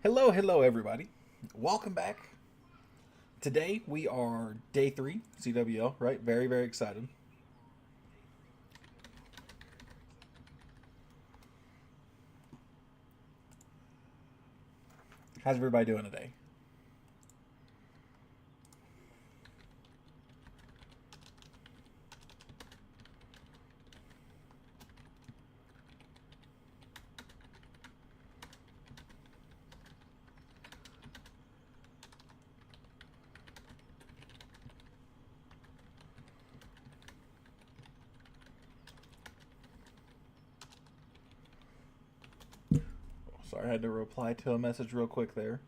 Hello everybody. Welcome back. Today we are day 3 CWL, right? Very excited. How's everybody doing today? Sorry, I had to reply to a message real quick there.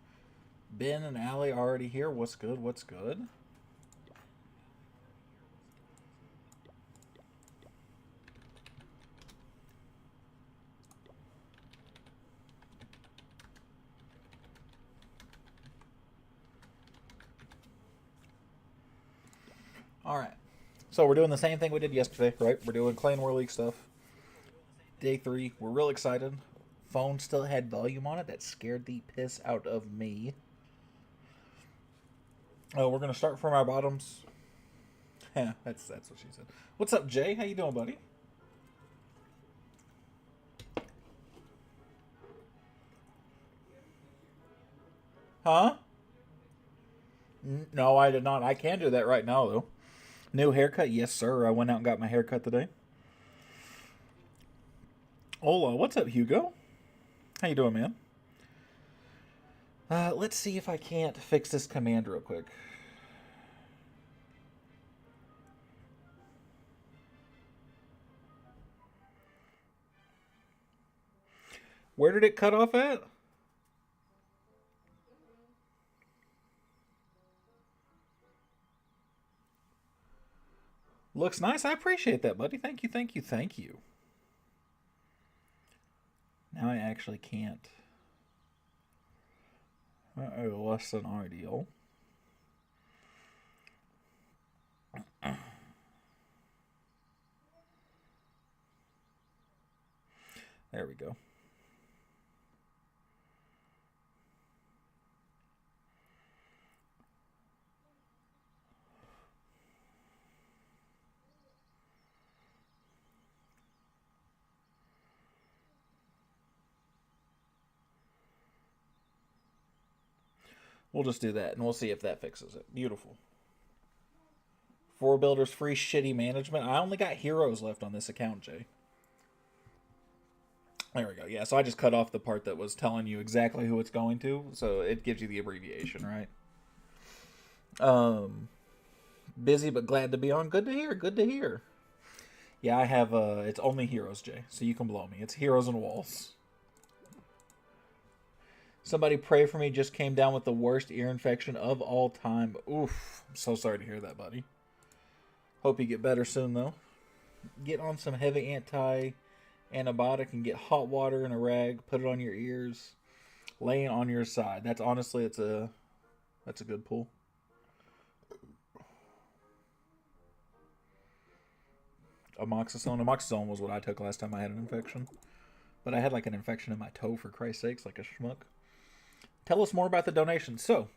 Ben and Allie already here. What's good? What's good? All right. So we're doing the same thing we did yesterday, right? We're doing Clan War League stuff. Day 3. We're real excited. Phone still had volume on it. That scared the piss out of me. Oh, we're gonna start from our bottoms. Yeah, that's what she said. What's up, Jay? How you doing, buddy? Huh? No, I did not. I can do that right now, though. New haircut? Yes, sir. I went out and got my haircut today. Hola, what's up, Hugo? How you doing, man? Let's see if I can't fix this command real quick. Where did it cut off at? Looks nice. I appreciate that, buddy. Thank you. Now I actually can't. Uh-oh, less than ideal. There we go. We'll just do that, and we'll see if that fixes it. Beautiful. 4 builders, free shitty management. I only got heroes left on this account, Jay. There we go. Yeah, so I just cut off the part that was telling you exactly who it's going to, so it gives you the abbreviation, right? Um, Busy but glad to be on. Good to hear. Good to hear. Yeah, I have. It's only heroes, Jay, so you can blow me. It's heroes and walls. Somebody pray for me. Just came down with the worst ear infection of all time. Oof. I'm so sorry to hear that, buddy. Hope you get better soon, though. Get on some heavy antibiotic and get hot water in a rag. Put it on your ears. Laying on your side. That's honestly, that's a good pull. Amoxicillin was what I took last time I had an infection. But I had like an infection in my toe, for Christ's sakes, like a schmuck. Tell us more about the donations. So,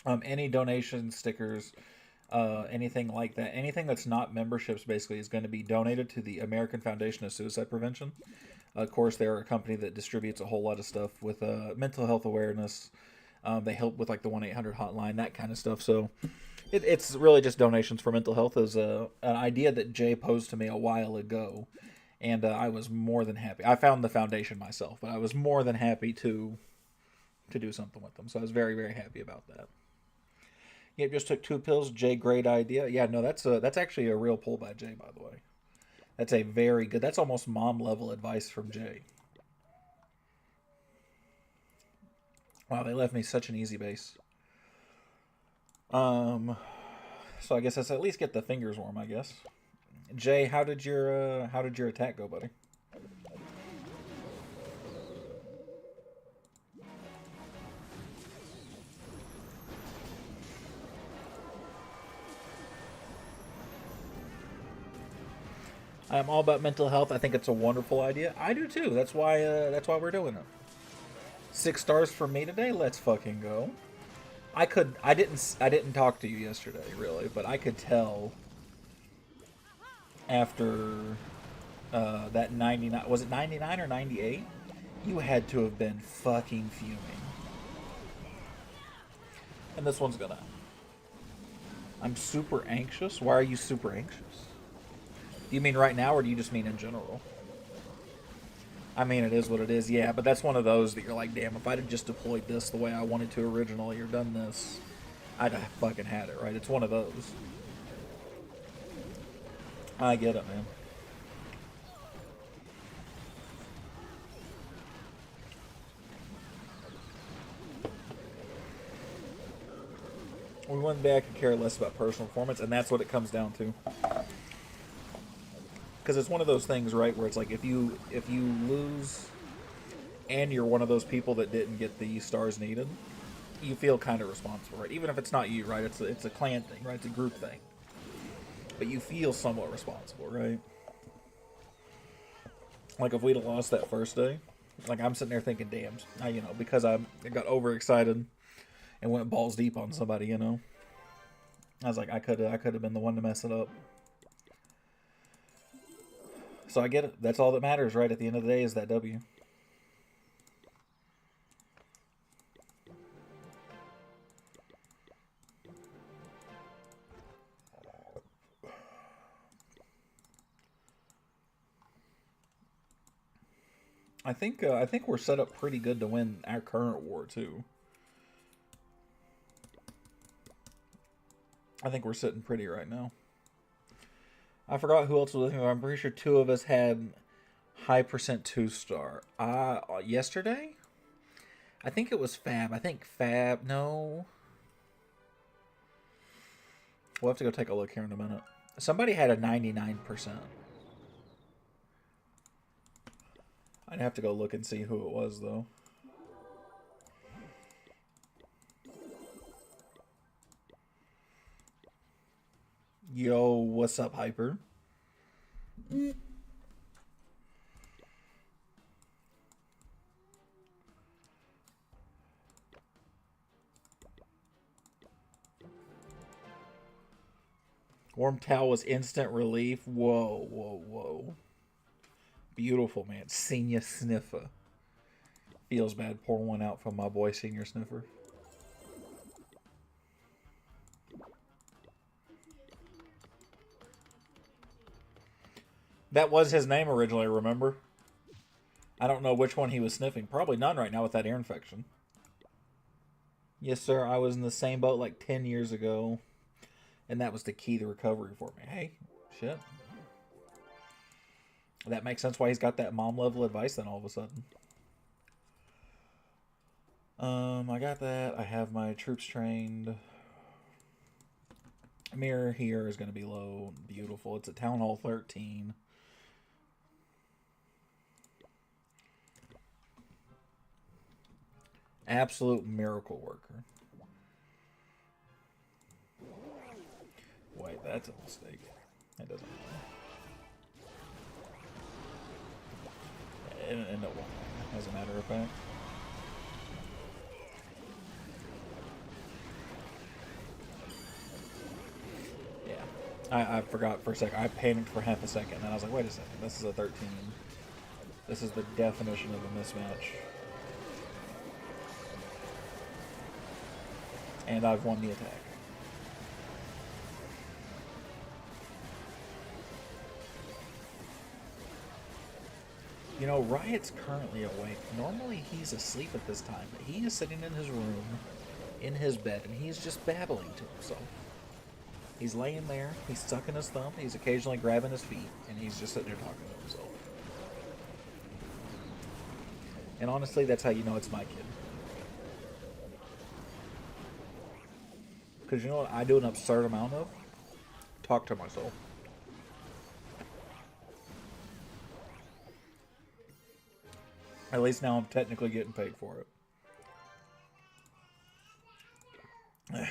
any donation stickers, anything like that, anything that's not memberships basically is going to be donated to the American Foundation of Suicide Prevention. Of course, they're a company that distributes a whole lot of stuff with mental health awareness. They help with like the 1-800 hotline, that kind of stuff. So it's really just donations for mental health. Is an idea that Jay posed to me a while ago, and I was more than happy. I found the foundation myself, but I was more than happy to do something with them. So I was very happy about that. Yep, just took 2 pills. Jay, great idea. Yeah, no, that's actually a real pull by Jay, by the way. That's a very good. That's almost mom level advice from Jay. Wow, they left me such an easy base. So I guess let's at least get the fingers warm, I guess. Jay, how did your attack go, buddy? I am all about mental health. I think it's a wonderful idea. I do too. That's why we're doing it. 6 stars for me today. Let's fucking go. I didn't talk to you yesterday, really, but I could tell after that 99, was it 99 or 98? You had to have been fucking fuming. And this one's gonna. I'm super anxious. Why are you super anxious? Do you mean right now, or do you just mean in general? I mean, it is what it is, yeah, but that's one of those that you're like, damn, if I'd have just deployed this the way I wanted to originally, or done this, I'd have fucking had it, right? It's one of those. I get it, man. We went back and care less about personal performance, and that's what it comes down to. Because it's one of those things, right, where it's like if you lose, and you're one of those people that didn't get the stars needed, you feel kind of responsible, right? Even if it's not you, right? It's a clan thing, right? It's a group thing, but you feel somewhat responsible, right? Like if we'd have lost that first day, like I'm sitting there thinking, damn, because I got overexcited and went balls deep on somebody, you know. I was like, I could have been the one to mess it up. So I get it. That's all that matters, right? At the end of the day, is that W. I think we're set up pretty good to win our current war too. I think we're sitting pretty right now. I forgot who else was with me. I'm pretty sure 2 of us had high percent 2-star. Yesterday? I think it was Fab. I think Fab. No. We'll have to go take a look here in a minute. Somebody had a 99%. I'd have to go look and see who it was, though. Yo, what's up, Hyper? Warm towel was instant relief. Whoa, whoa, whoa. Beautiful, man. Senior Sniffer. Feels bad. Pour one out from my boy, Senior Sniffer. That was his name originally, remember? I don't know which one he was sniffing. Probably none right now with that ear infection. Yes, sir. I was in the same boat like 10 years ago. And that was the key to recovery for me. Hey, shit. That makes sense why he's got that mom level advice then all of a sudden. I got that. I have my troops trained. Mirror here is going to be low. Beautiful. It's a Town Hall 13. Absolute miracle worker. Wait, that's a mistake. That doesn't matter. And it won't, as a matter of fact. Yeah. I forgot for a second. I panicked for half a second, and then I was like, wait a second. This is a 13. This is the definition of a mismatch. And I've won the attack. You know, Riot's currently awake. Normally he's asleep at this time, but he is sitting in his room, in his bed, and he's just babbling to himself. He's laying there, he's sucking his thumb, he's occasionally grabbing his feet, and he's just sitting there talking to himself. And honestly, that's how you know it's my kid. Because you know what I do an absurd amount of? Talk to myself. At least now I'm technically getting paid for it.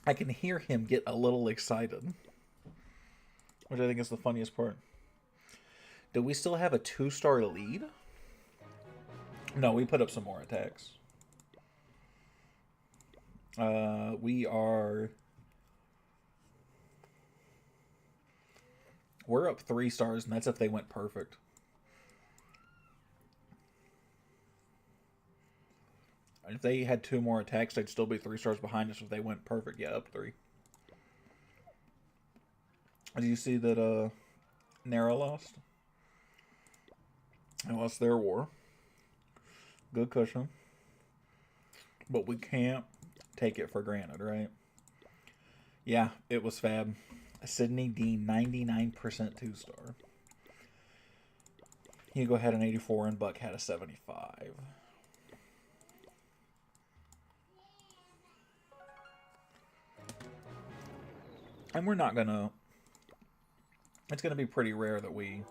I can hear him get a little excited. Which I think is the funniest part. Do we still have a 2-star lead? No, we put up some more attacks. We're up 3 stars, and that's if they went perfect. If they had 2 more attacks, they'd still be 3 stars behind us if they went perfect. Yeah, up 3. Did you see that Nara lost? They lost their war. Good cushion. But we can't take it for granted, right? Yeah, it was fab. Sydney Dean, 99% 2-star. Hugo had an 84 and Buck had a 75. And we're not gonna... It's gonna be pretty rare that we...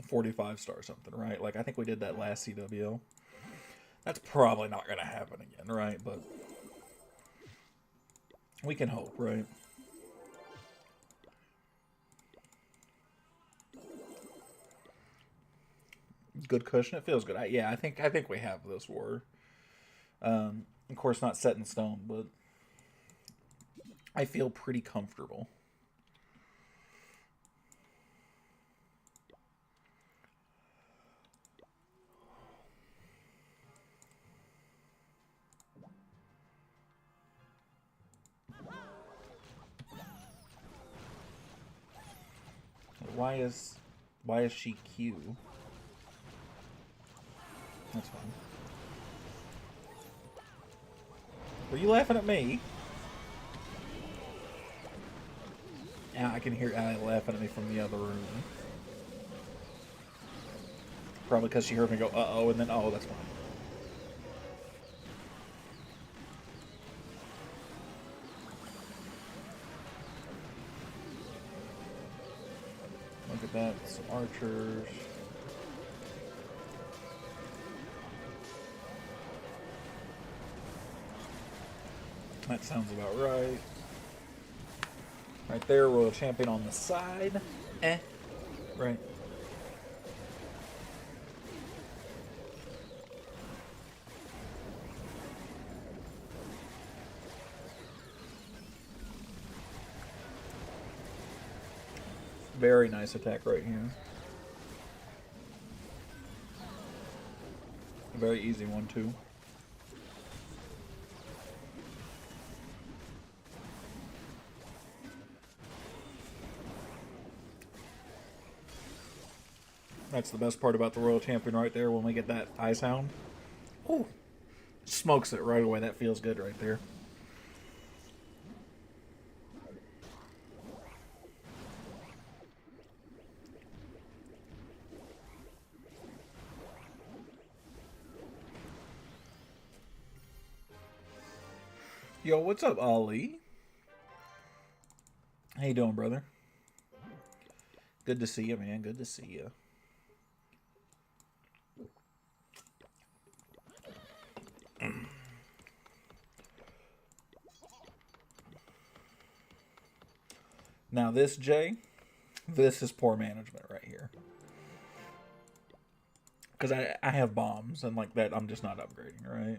45 star something, right? Like, I think we did that last CWL. That's probably not gonna happen again, right? But... we can hope, right? Good cushion. It feels good. Yeah, I think we have this war. Of course, not set in stone, but I feel pretty comfortable. Why is she Q? That's fine. Were you laughing at me? Yeah, I can hear Allie laughing at me from the other room. Probably because she heard me go, uh-oh, and then, oh, that's fine. Look at that, some archers. That sounds about right. Right there, Royal Champion on the side. Right. Very nice attack right here. A very easy one, too. That's the best part about the Royal Champion right there when we get that Ice Hound. Ooh. Smokes it right away. That feels good right there. Yo, what's up, Ali? How you doing, brother? Good to see you, man. Good to see you. Now this, Jay, this is poor management right here. Because I have bombs, and like that, I'm just not upgrading, right?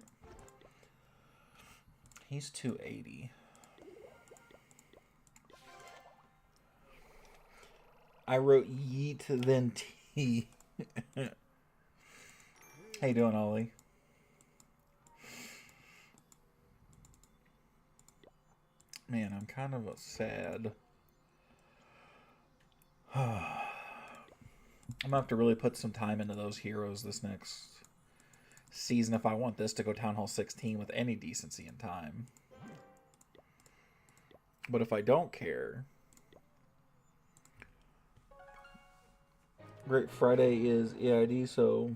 He's 280. I wrote yeet, then T. How you doing, Ollie? Man, I'm kind of sad. I'm gonna have to really put some time into those heroes this next season if I want this to go Town Hall 16 with any decency and time. But if I don't care... Great Friday is EID, so...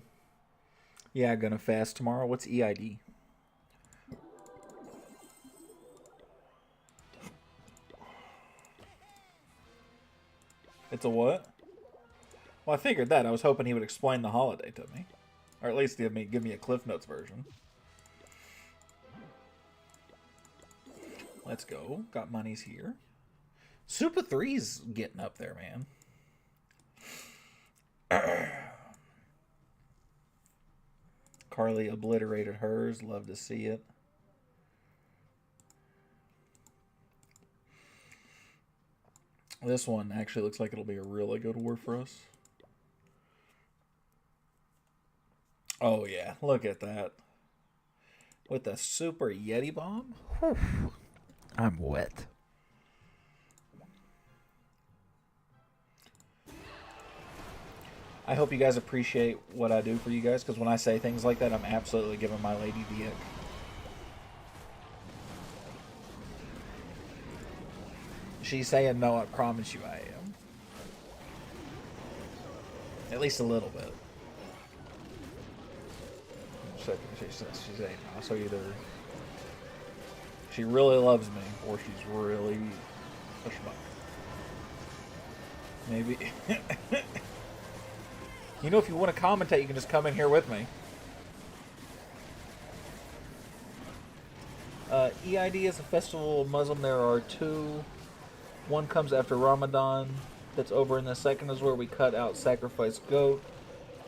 yeah, gonna fast tomorrow. What's EID? It's a what? Well, I figured that. I was hoping he would explain the holiday to me. Or at least give me a Cliff Notes version. Let's go. Got monies here. Super 3's getting up there, man. Carly obliterated hers. Love to see it. This one actually looks like it'll be a really good war for us. Oh, yeah. Look at that. With the super Yeti bomb. Whew. I'm wet. I hope you guys appreciate what I do for you guys, because when I say things like that, I'm absolutely giving my lady the ick. She's saying no, I promise you I am. At least a little bit. She's saying no, so either she really loves me, or she's really a schmuck. Maybe. You know, if you want to commentate, you can just come in here with me. EID is a festival of Muslim. There are two. One comes after Ramadan. That's over, and the second is where we cut out sacrificed goat,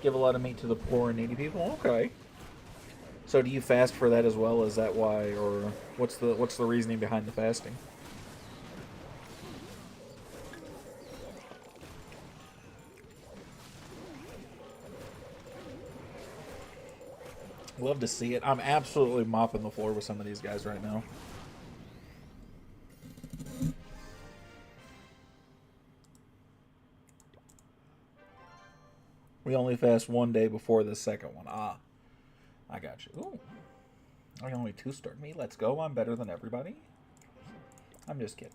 give a lot of meat to the poor and needy people. Okay. So do you fast for that as well? Is that why, or what's the reasoning behind the fasting? Love to see it. I'm absolutely mopping the floor with some of these guys right now. We only fast one day before the second one. Ah, I got you. Ooh. I only 2-starred me. Let's go. I'm better than everybody. I'm just kidding.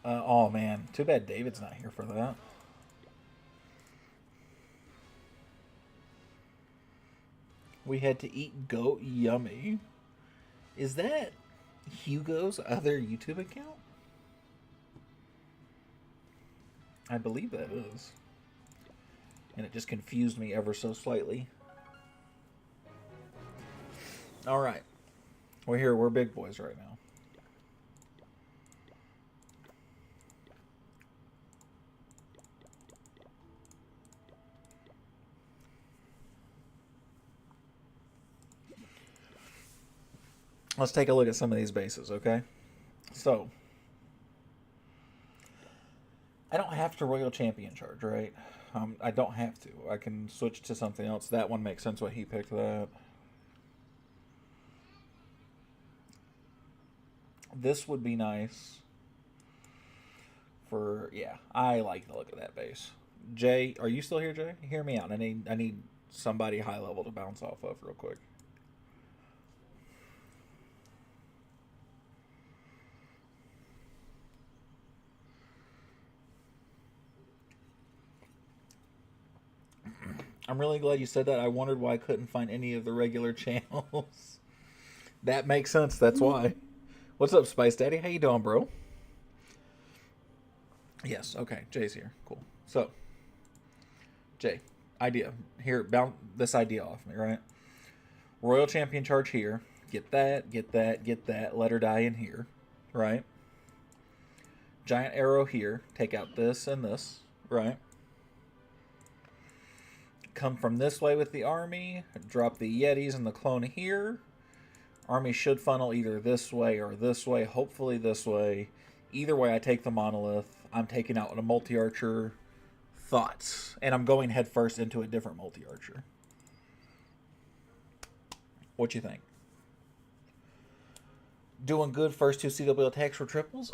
Oh, man. Too bad David's not here for that. We had to eat goat. Yummy. Is that Hugo's other YouTube account? I believe that is. And it just confused me ever so slightly. Alright. We're here. We're big boys right now. Let's take a look at some of these bases, okay? So, I don't have to Royal Champion charge, right? I don't have to. I can switch to something else. That one makes sense why he picked that. This would be nice for, yeah, I like the look of that base. Jay, are you still here, Jay? Hear me out. I need somebody high level to bounce off of real quick. I'm really glad you said that. I wondered why I couldn't find any of the regular channels. That makes sense. That's why. What's up, Spice Daddy? How you doing, bro? Yes. Okay. Jay's here. Cool. So, Jay, idea. Here, bounce this idea off me, right? Royal Champion charge here. Get that, get that, get that. Let her die in here, right? Giant arrow here. Take out this and this, right? Come from this way with the army. Drop the Yetis and the clone here. Army should funnel either this way or this way. Hopefully this way. Either way, I take the monolith. I'm taking out a multi-archer. Thoughts. And I'm going head first into a different multi-archer. What you think? Doing good first 2 CWL attacks for triples?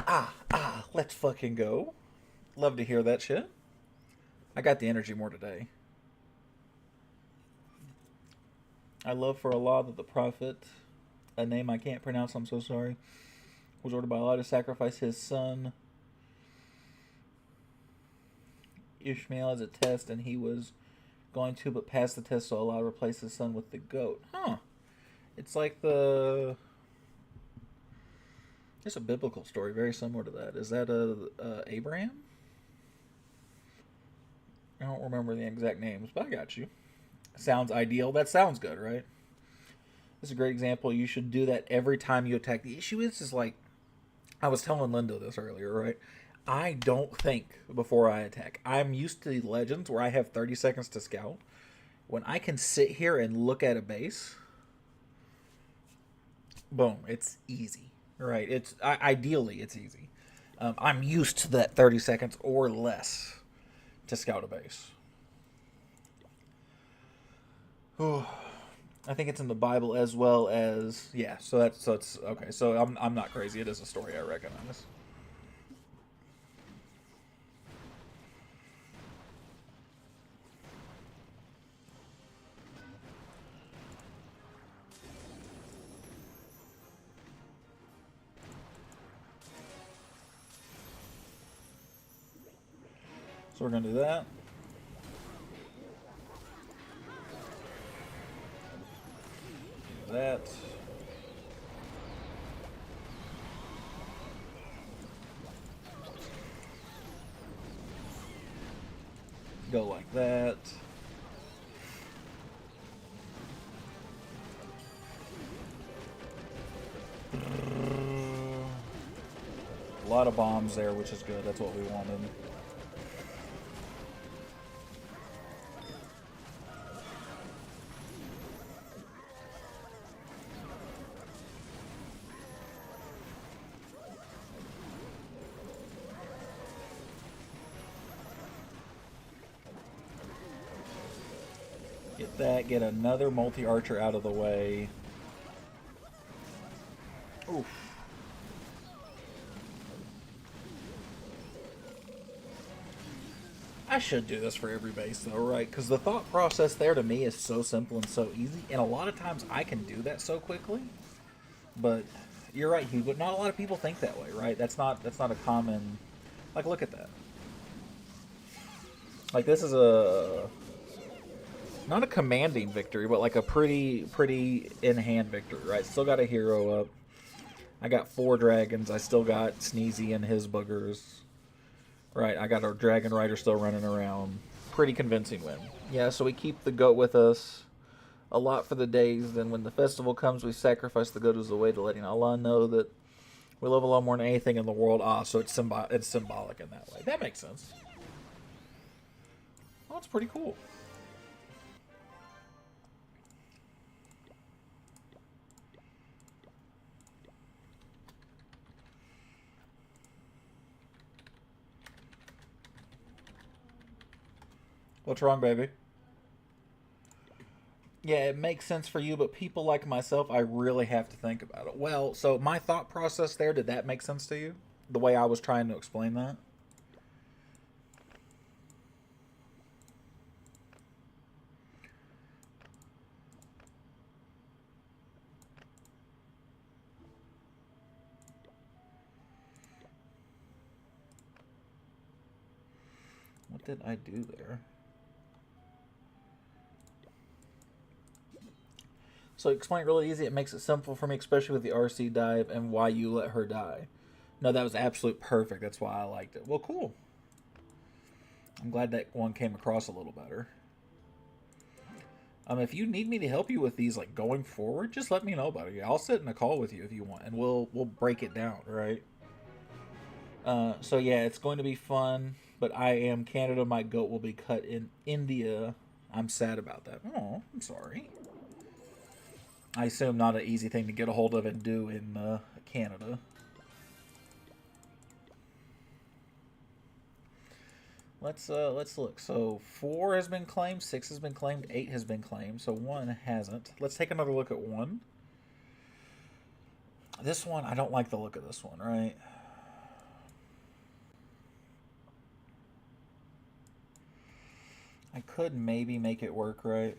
Let's fucking go. Love to hear that shit. I got the energy more today. I love for Allah that the Prophet, a name I can't pronounce, I'm so sorry, was ordered by Allah to sacrifice his son Ishmael as a test, and he was going to but passed the test, so Allah replaced his son with the goat. Huh. It's like the... It's a biblical story very similar to that. Is that Abraham? I don't remember the exact names, but I got you. Sounds ideal. That sounds good, right? This is a great example. You should do that every time you attack. The issue is like, I was telling Linda this earlier, right? I don't think before I attack. I'm used to the legends where I have 30 seconds to scout. When I can sit here and look at a base, boom, it's easy. Right? Ideally it's easy. I'm used to that 30 seconds or less to scout a base. I think it's in the Bible as well as yeah. So it's okay. So I'm not crazy. It is a story I recognize. So we're gonna do that. That. Go like that. A lot of bombs there, which is good. That's what we wanted. Get that. Get another multi-archer out of the way. Oof. I should do this for every base though, right? Because the thought process there to me is so simple and so easy, and a lot of times I can do that so quickly. But you're right, Hugh. But not a lot of people think that way, right? That's not a common. Like, look at that. Like, this is a not a commanding victory, but like a pretty in hand victory, right? Still got a hero up. I got 4 dragons. I still got Sneezy and his boogers. Right, I got our dragon rider still running around. Pretty convincing win. Yeah, so we keep the goat with us a lot for the days. Then when the festival comes, we sacrifice the goat as a way to letting Allah know that we love Allah more than anything in the world. So it's symbolic in that way. That makes sense. Well, that's pretty cool. What's wrong, baby? Yeah, it makes sense for you, but people like myself, I really have to think about it. Well, so my thought process there, did that make sense to you? The way I was trying to explain that? What did I do there? So explain it really easy. It makes it simple for me, especially with the RC dive and why you let her die. No, that was absolute perfect. That's why I liked it. Well, cool. I'm glad that one came across a little better. If you need me to help you with these, like going forward, just let me know about it. I'll sit in a call with you if you want, and we'll break it down, right? So yeah, it's going to be fun. But I am Canada. My goat will be cut in India. I'm sad about that. Oh, I'm sorry. I assume not an easy thing to get a hold of and do in Canada. Let's look. So 4 has been claimed, 6 has been claimed, 8 has been claimed. So 1 hasn't. Let's take another look at 1. This one, I don't like the look of this one, right? I could maybe make it work, right?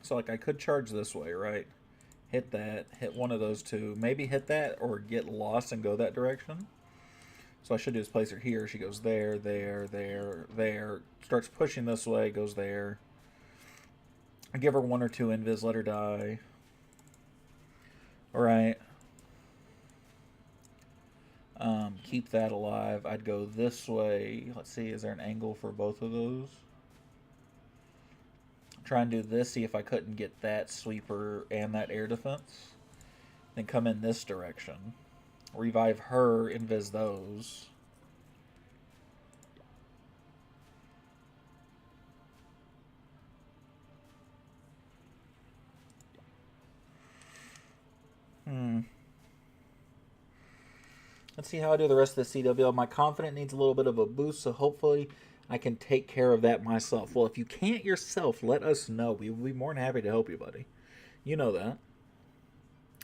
So like I could charge this way, right? Hit that, hit one of those two, maybe hit that or get lost and go that direction. So I should do is place her here. She goes there, there, there, there. Starts pushing this way, goes there. I give her 1 or 2 invis, let her die. Alright. Keep that alive. I'd go this way. Let's see, is there an angle for both of those? Try and do this, see if I couldn't get that sweeper and that air defense. Then come in this direction. Revive her, invis those. Let's see how I do the rest of the CWL. My confidence needs a little bit of a boost, so hopefully I can take care of that myself. Well, if you can't yourself, let us know. We will be more than happy to help you, buddy. You know that.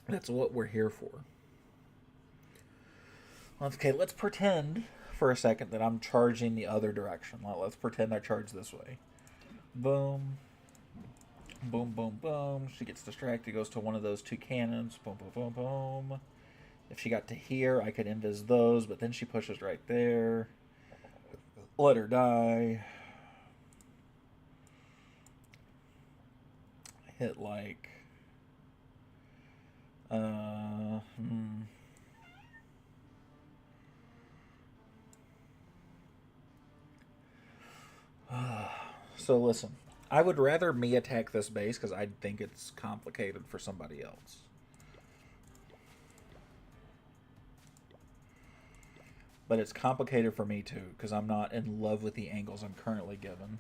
That's what we're here for. Okay, let's pretend for a second that I'm charging the other direction. Let's pretend I charge this way. Boom. Boom, boom, boom. She gets distracted, goes to one of those two cannons. Boom, boom, boom, boom. If she got to here, I could invis those, but then she pushes right there. Let her die. Hit like... So listen, I would rather me attack this base because I think it's complicated for somebody else. But it's complicated for me too because I'm not in love with the angles I'm currently given.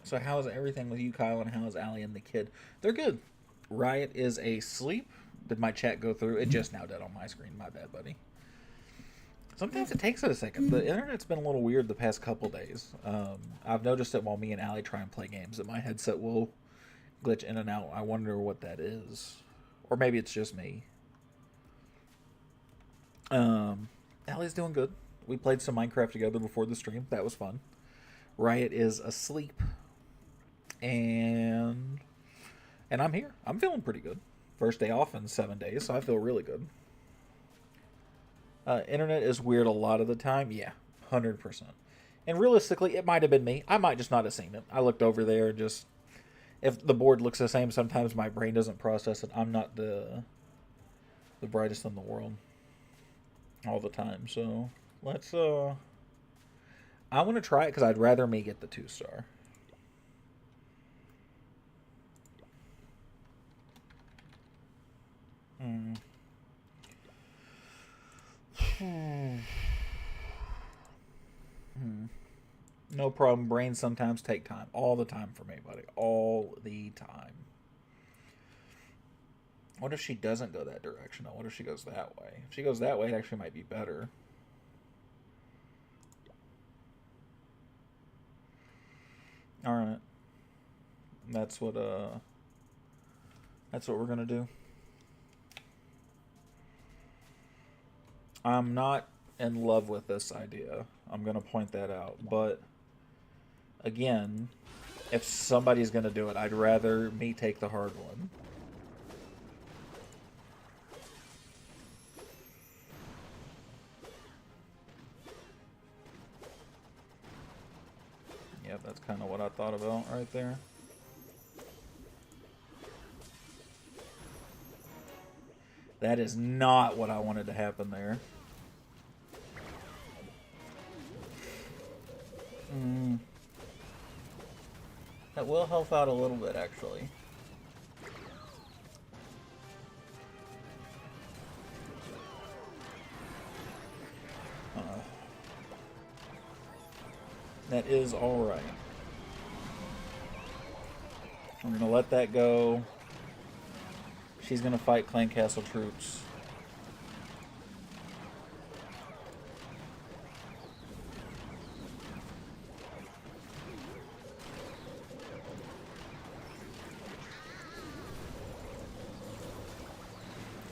So how is everything with you, Kyle, and how is Allie and the kid? They're good. Riot is asleep. Did my chat go through? It just now did on my screen. My bad, buddy. Sometimes it takes it a second. The internet's been a little weird the past couple days. I've noticed it while me and Allie try and play games that my headset will glitch in and out. I wonder what that is. Or maybe it's just me. Allie's doing good. We played some Minecraft together before the stream. That was fun. Riot is asleep. And I'm here. I'm feeling pretty good. First day off in 7 days, so I feel really good. Internet is weird a lot of the time. Yeah, 100%. And realistically, it might have been me. I might just not have seen it. I looked over there and just... If the board looks the same, sometimes my brain doesn't process it. I'm not the brightest in the world all the time. So, let's... I want to try it because I'd rather me get the 2-star. No problem. Brains sometimes take time. All the time for me, buddy. All the time. What if she doesn't go that direction? What if she goes that way? If she goes that way, it actually might be better. Alright. That's what we're gonna do. I'm not in love with this idea. I'm gonna point that out. But again, if somebody's gonna do it, I'd rather me take the hard one. Yep, that's kind of what I thought about right there. That is not what I wanted to happen there. That will help out a little bit, actually. That is alright. I'm going to let that go. She's going to fight Clan Castle troops.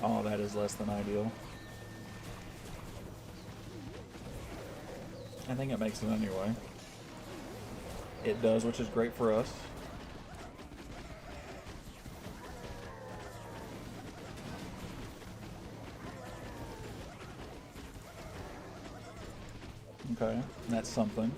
Oh, that is less than ideal. I think it makes it anyway. It does, which is great for us. Okay, that's something.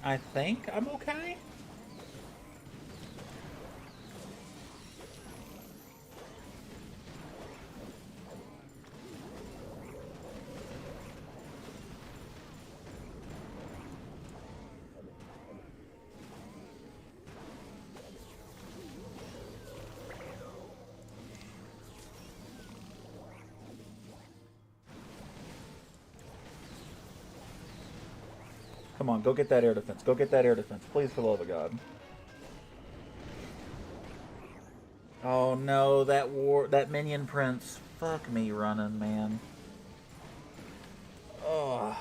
I think I'm okay. Come on, go get that air defense. Go get that air defense. Please, for the love of God. Oh no, that minion prince. Fuck me running, man. Oh.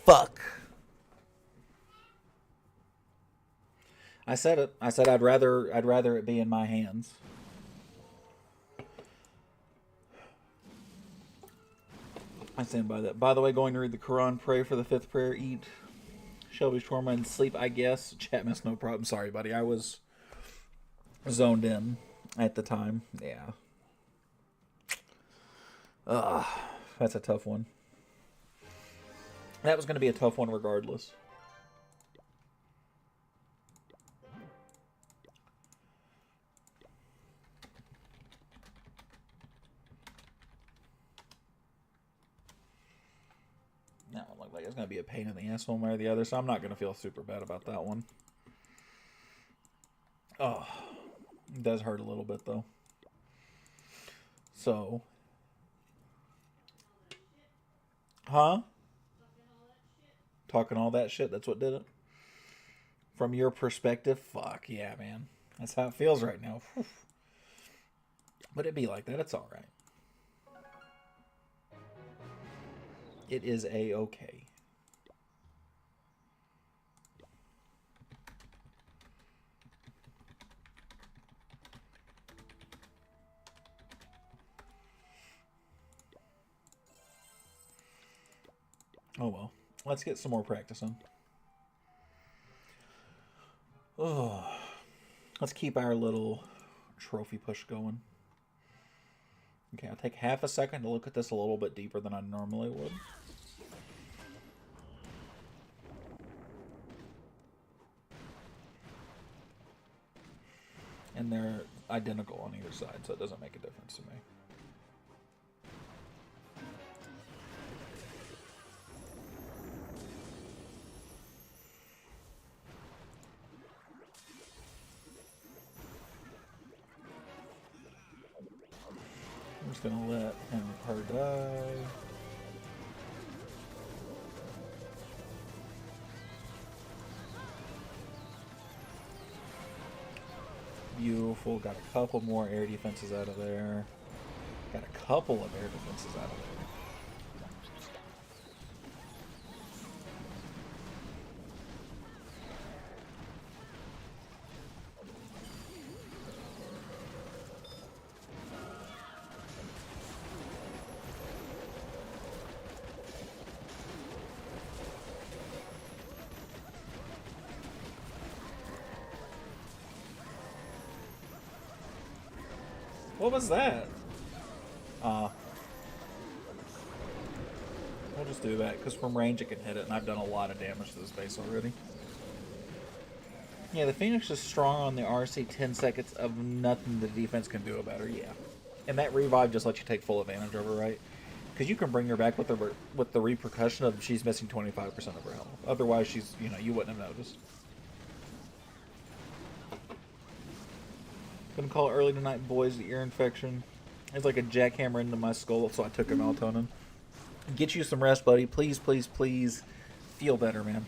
Fuck. I said it. I said I'd rather it be in my hands. I stand by that. By the way, going to read the Quran, pray for the fifth prayer, eat Shelby's shawarma, and sleep, I guess. Chat mess, no problem. Sorry, buddy. I was zoned in at the time. Yeah. Ugh. That's a tough one. That was going to be a tough one regardless. That one looked like it's going to be a pain in the ass one way or the other, so I'm not going to feel super bad about that one. Oh, it does hurt a little bit, though. So. Huh? Talking all that shit, that's what did it? From your perspective, fuck yeah, man. That's how it feels right now. Whew. But it'd be like that, it's alright. It is a-okay. Oh well. Let's get some more practice in. Oh. Let's keep our little trophy push going. Okay, I'll take half a second to look at this a little bit deeper than I normally would. And they're identical on either side, so it doesn't make a difference to me. I'm just gonna let him her die. Beautiful. Got a couple more air defenses out of there. Got a couple of air defenses out of there. What was that? We'll just do that, because from range it can hit it, and I've done a lot of damage to this base already. Yeah, the Phoenix is strong on the RC 10 seconds of nothing the defense can do about her, yeah. And that revive just lets you take full advantage of her, right? Because you can bring her back with the repercussion of she's missing 25% of her health. Otherwise, she's, you wouldn't have noticed. Gonna call it early tonight, boys. The ear infection. It's like a jackhammer into my skull, so I took a melatonin. Get you some rest, buddy. Please, please, please feel better, man.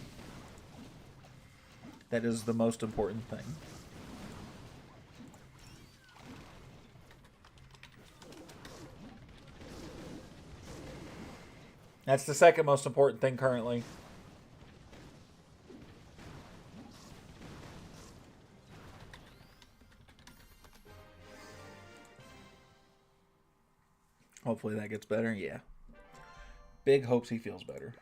That is the most important thing. That's the second most important thing currently. Hopefully that gets better. Yeah. Big hopes he feels better.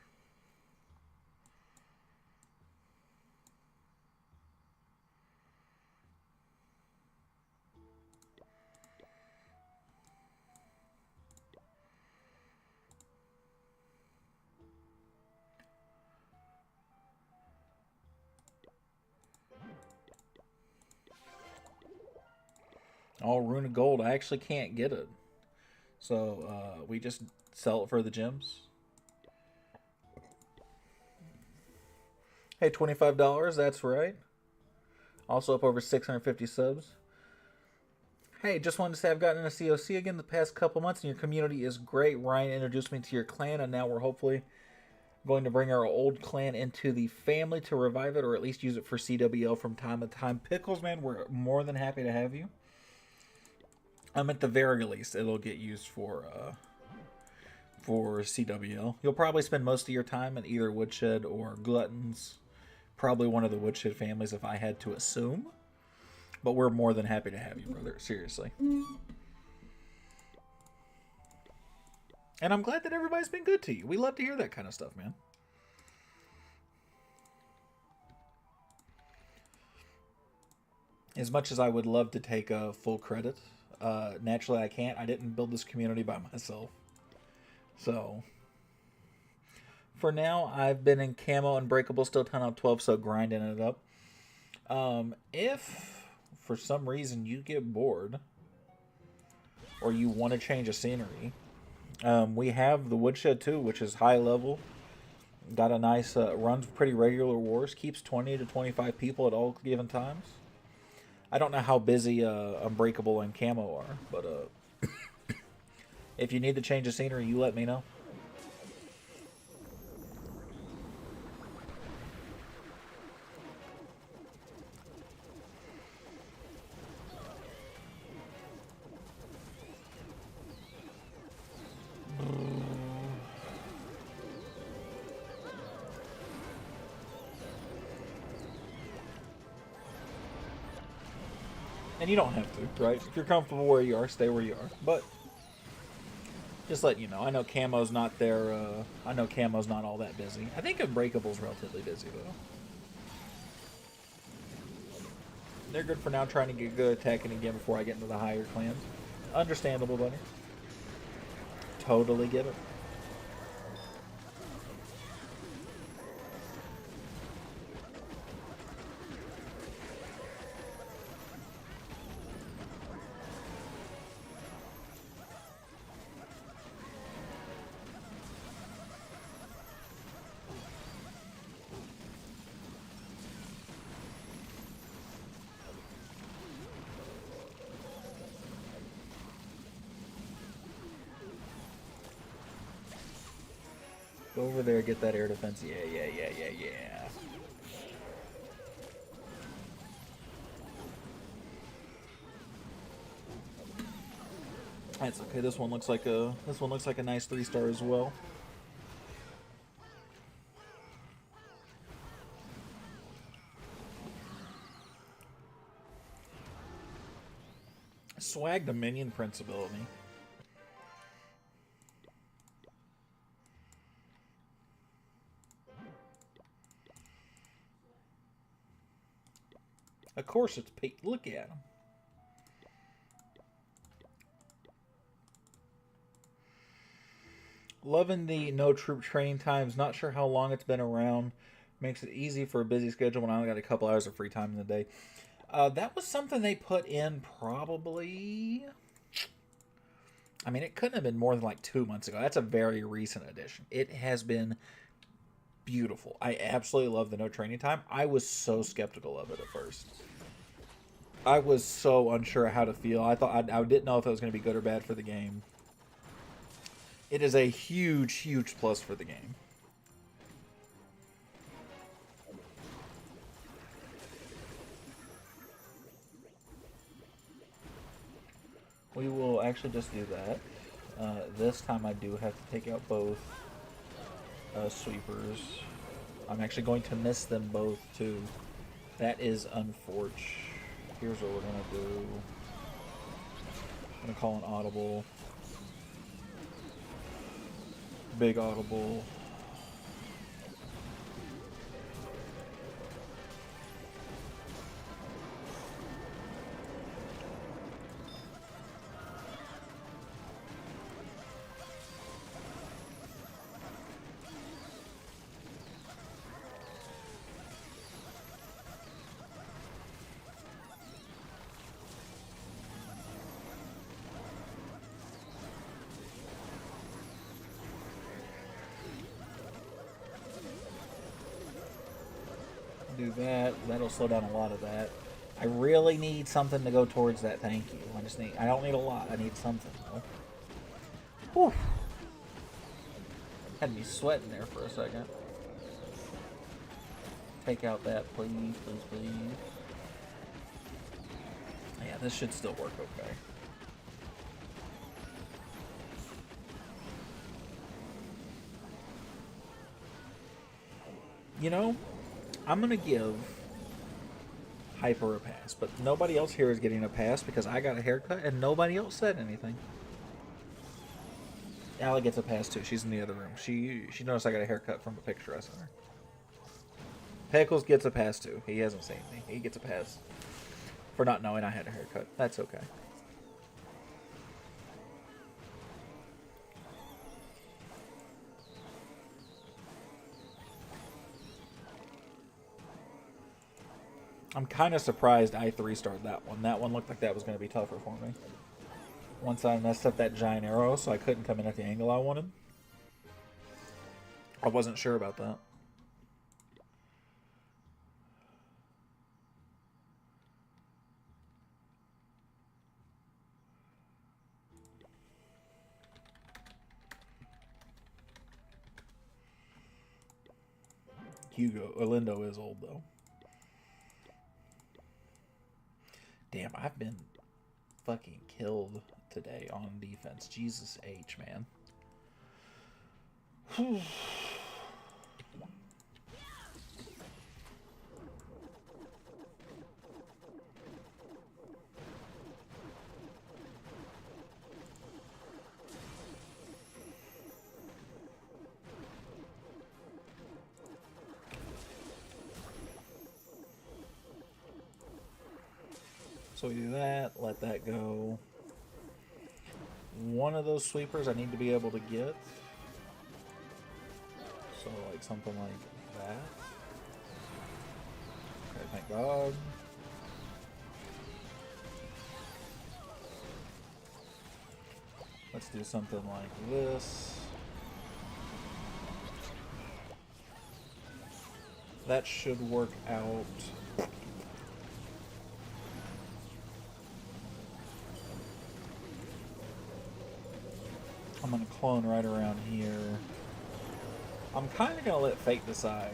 All Rune of Gold. I actually can't get it. So we just sell it for the gems. Hey, $25. That's right. Also up over 650 subs. Hey, just wanted to say I've gotten a COC again the past couple months, and your community is great. Ryan introduced me to your clan, and now we're hopefully going to bring our old clan into the family to revive it, or at least use it for CWL from time to time. Pickles, man, we're more than happy to have you. At the very least, it'll get used for CWL. You'll probably spend most of your time in either Woodshed or Gluttons. Probably one of the Woodshed families, if I had to assume. But we're more than happy to have you, brother. Seriously. And I'm glad that everybody's been good to you. We love to hear that kind of stuff, man. As much as I would love to take full credit, naturally I can't. I didn't build this community by myself. So, for now, I've been in Camo Unbreakable, still 10 out of 12, so grinding it up. If for some reason you get bored or you want to change a scenery, we have the Woodshed 2, which is high level. Got a nice, runs pretty regular wars, keeps 20 to 25 people at all given times. I don't know how busy Unbreakable and Camo are, but if you need to change the scenery, you let me know. And you don't have to, right? If you're comfortable where you are, stay where you are. But just letting you know, I know Camo's not there. I know Camo's not all that busy. I think Unbreakable's relatively busy though. They're good for now, trying to get good attacking again before I get into the higher clans. Understandable, buddy. Totally get it. Go over there, get that air defense. Yeah. That's okay. This one looks like a nice 3-star as well. Swag Dominion Prince ability. Of course it's Pete. Look at him. Loving the no troop training times. Not sure how long it's been around. Makes it easy for a busy schedule when I only got a couple hours of free time in the day. That was something they put in probably... I mean, it couldn't have been more than like 2 months ago. That's a very recent addition. It has been beautiful. I absolutely love the no training time. I was so skeptical of it at first. I was so unsure how to feel. I didn't know if it was going to be good or bad for the game. It is a huge, huge plus for the game. We will actually just do that. This time I do have to take out both sweepers. I'm actually going to miss them both too. That is unfortunate. Here's what we're going to do. I'm going to call an audible. Big audible. Do that. That'll slow down a lot of that. I really need something to go towards that thank you. I don't need a lot. I need something, though. Whew. Had me sweating there for a second. Take out that, please, please, please. Yeah, this should still work okay. You know, I'm going to give Hyper a pass, but nobody else here is getting a pass because I got a haircut and nobody else said anything. Allie gets a pass too. She's in the other room. She noticed I got a haircut from a picture I sent her. Pickles gets a pass too. He hasn't seen me. He gets a pass for not knowing I had a haircut. That's okay. I'm kind of surprised I 3-starred that one. That one looked like that was going to be tougher for me. Once I messed up that giant arrow, so I couldn't come in at the angle I wanted. I wasn't sure about that. Lindo is old, though. Damn, I've been fucking killed today on defense. Jesus H, man. Whew. So we do that, let that go. One of those sweepers I need to be able to get. So like something like that. Okay, thank God. Let's do something like this. That should work out. I'm going to clone right around here. I'm kind of going to let fate decide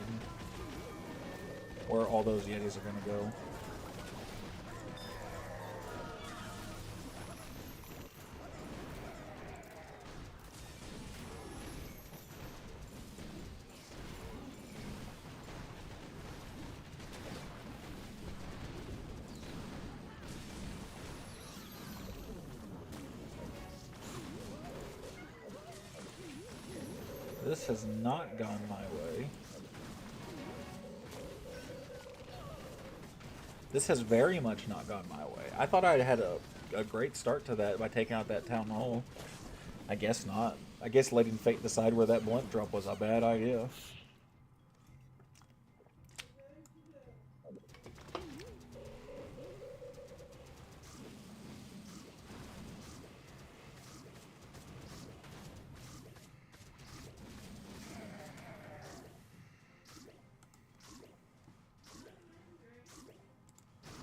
where all those Yetis are going to go. This has not gone my way. This has very much not gone my way. I thought I'd had a great start to that by taking out that town hall. I guess not. I guess letting fate decide where that blunt drop was a bad idea.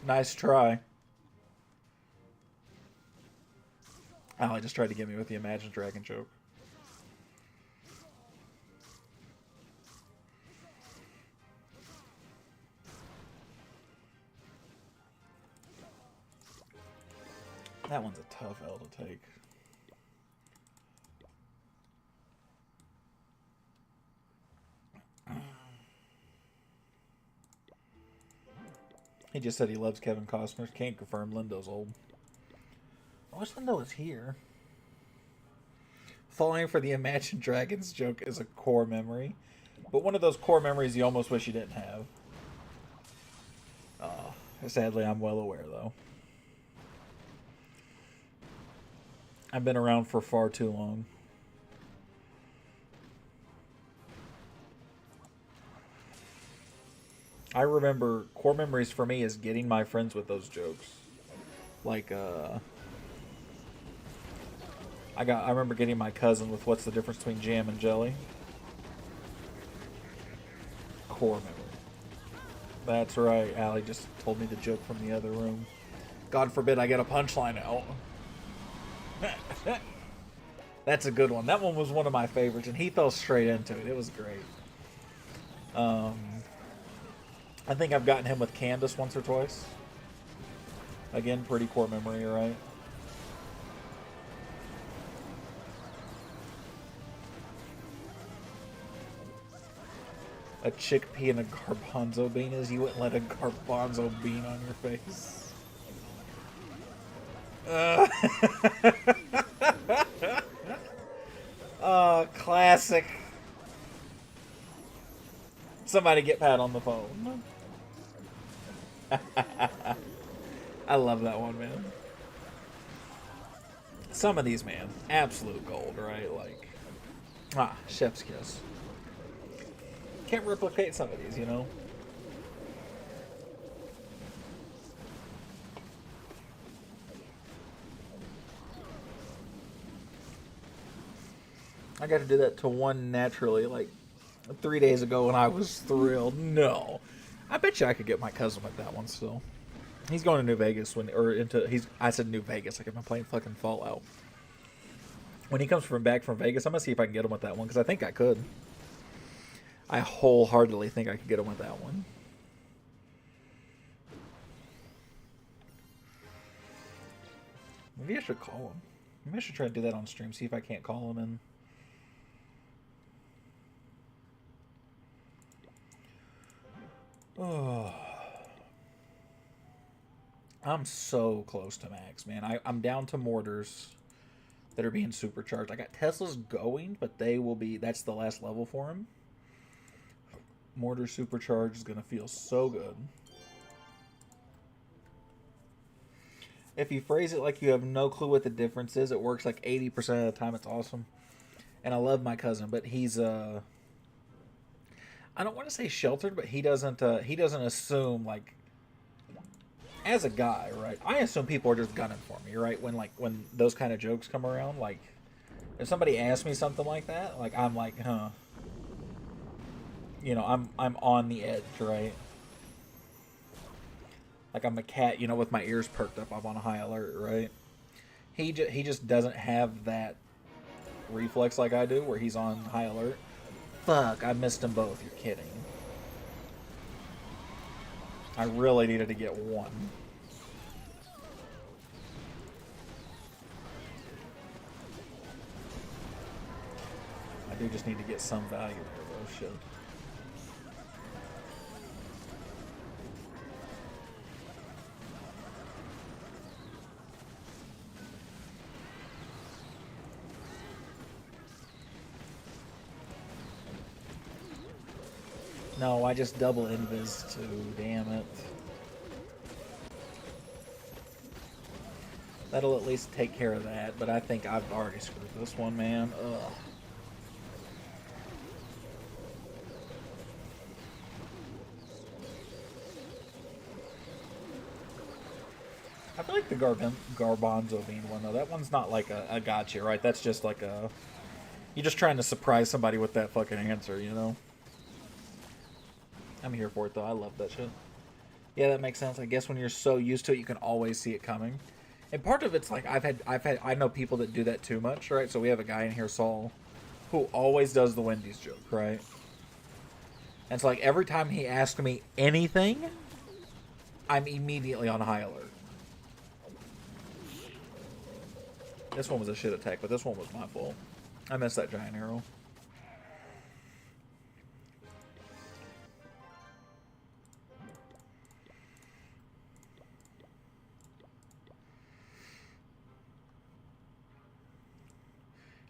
Nice try. Oh, he just tried to get me with the Imagine Dragon joke. That one's a tough L to take. He just said he loves Kevin Costner. Can't confirm Lindo's old. I wish Lindo was here. Falling for the Imagine Dragons joke is a core memory. But one of those core memories you almost wish you didn't have. Sadly, I'm well aware, though. I've been around for far too long. I remember core memories for me is getting my friends with those jokes. Like, I remember getting my cousin with what's the difference between jam and jelly. Core memory. That's right. Allie just told me the joke from the other room. God forbid I get a punchline out. That's a good one. That one was one of my favorites, and he fell straight into it. It was great. I think I've gotten him with Candace once or twice. Again, pretty core memory, right? A chickpea and a garbanzo bean is you wouldn't let a garbanzo bean on your face. Classic. Somebody get Pat on the phone. I love that one, man. Some of these, man, absolute gold, right? Like, chef's kiss. Can't replicate some of these, you know? I got to do that to one naturally, like 3 days ago, and I was thrilled. No, I bet you I could get my cousin with that one still. He's going to New Vegas I said New Vegas, like I've been playing fucking Fallout. When he comes back from Vegas, I'm gonna see if I can get him with that one, because I think I could. I wholeheartedly think I could get him with that one. Maybe I should call him. Maybe I should try to do that on stream, see if I can't call him in. Oh. I'm so close to max, man. I'm down to mortars that are being supercharged. I got Teslas going, but that's the last level for him. Mortar supercharge is going to feel so good. If you phrase it like you have no clue what the difference is, it works like 80% of the time. It's awesome. And I love my cousin, but he's I don't want to say sheltered, but he doesn't assume, like, as a guy, right? I assume people are just gunning for me, right? When those kind of jokes come around, like, if somebody asks me something like that, like, I'm like, huh. You know, I'm on the edge, right? Like I'm a cat, you know, with my ears perked up. I'm on a high alert, right? He just doesn't have that reflex like I do, where he's on high alert. Fuck, I missed them both. You're kidding. I really needed to get one. I do just need to get some value there, though. Shit. No, I just double invis too. Damn it. That'll at least take care of that, but I think I've already screwed this one, man. Ugh. I feel like the garbanzo bean one, though, that one's not like a gotcha, right? That's just like a... You're just trying to surprise somebody with that fucking answer, you know? I'm here for it, though. I love that shit. Yeah, that makes sense. I guess when you're so used to it, you can always see it coming. And part of it's like, I know people that do that too much, right? So we have a guy in here, Saul, who always does the Wendy's joke, right? And so, like, every time he asks me anything, I'm immediately on high alert. This one was a shit attack, but this one was my fault. I missed that giant arrow.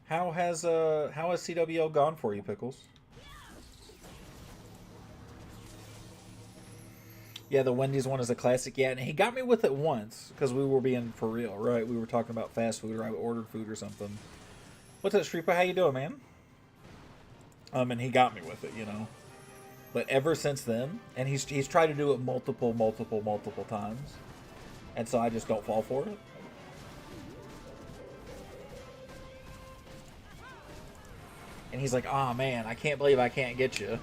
How has CWL gone for you, Pickles? Yeah, the Wendy's one is a classic. Yeah, and he got me with it once because we were being for real, right? We were talking about fast food, or I ordered food or something. What's up, Streetboy? How you doing, man? And he got me with it, you know. But ever since then, and he's tried to do it multiple times, and so I just don't fall for it. And he's like, "Oh man, I can't believe I can't get you."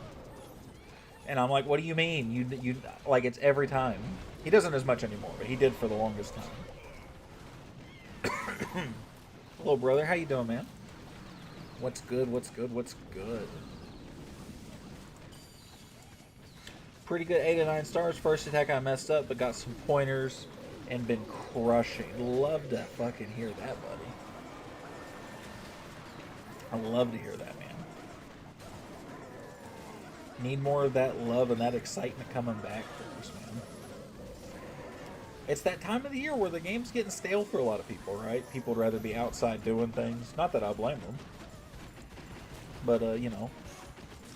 And I'm like, what do you mean? You like it's every time. He doesn't as much anymore, but he did for the longest time. Hello, brother. How you doing, man? What's good? What's good? What's good? Pretty good 8 to 9 stars. First attack I messed up, but got some pointers and been crushing. Love to fucking hear that, buddy. I love to hear that, man. Need more of that love and that excitement coming back for us, man. It's that time of the year where the game's getting stale for a lot of people, right? People would rather be outside doing things. Not that I blame them. But, you know,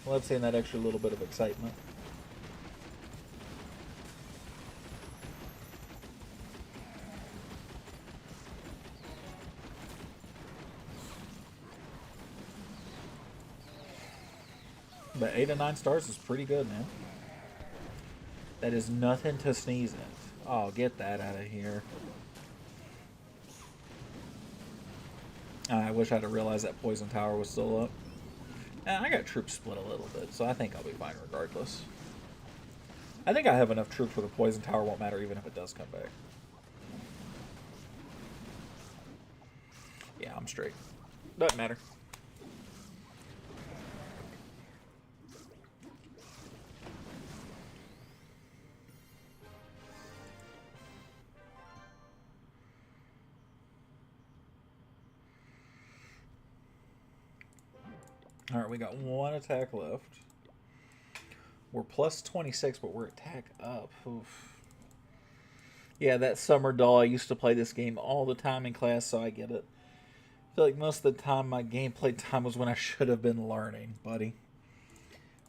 love seeing that extra little bit of excitement. But 8 to 9 stars is pretty good, man. That is nothing to sneeze at. Oh, get that out of here. I wish I'd have realized that Poison Tower was still up. I got troops split a little bit, so I think I'll be fine regardless. I think I have enough troops where the Poison Tower won't matter even if it does come back. Yeah, I'm straight. Doesn't matter. Alright, we got one attack left. We're plus 26, but we're attack up. Oof. Yeah, that summer doll. I used to play this game all the time in class, so I get it. I feel like most of the time my gameplay time was when I should have been learning, buddy.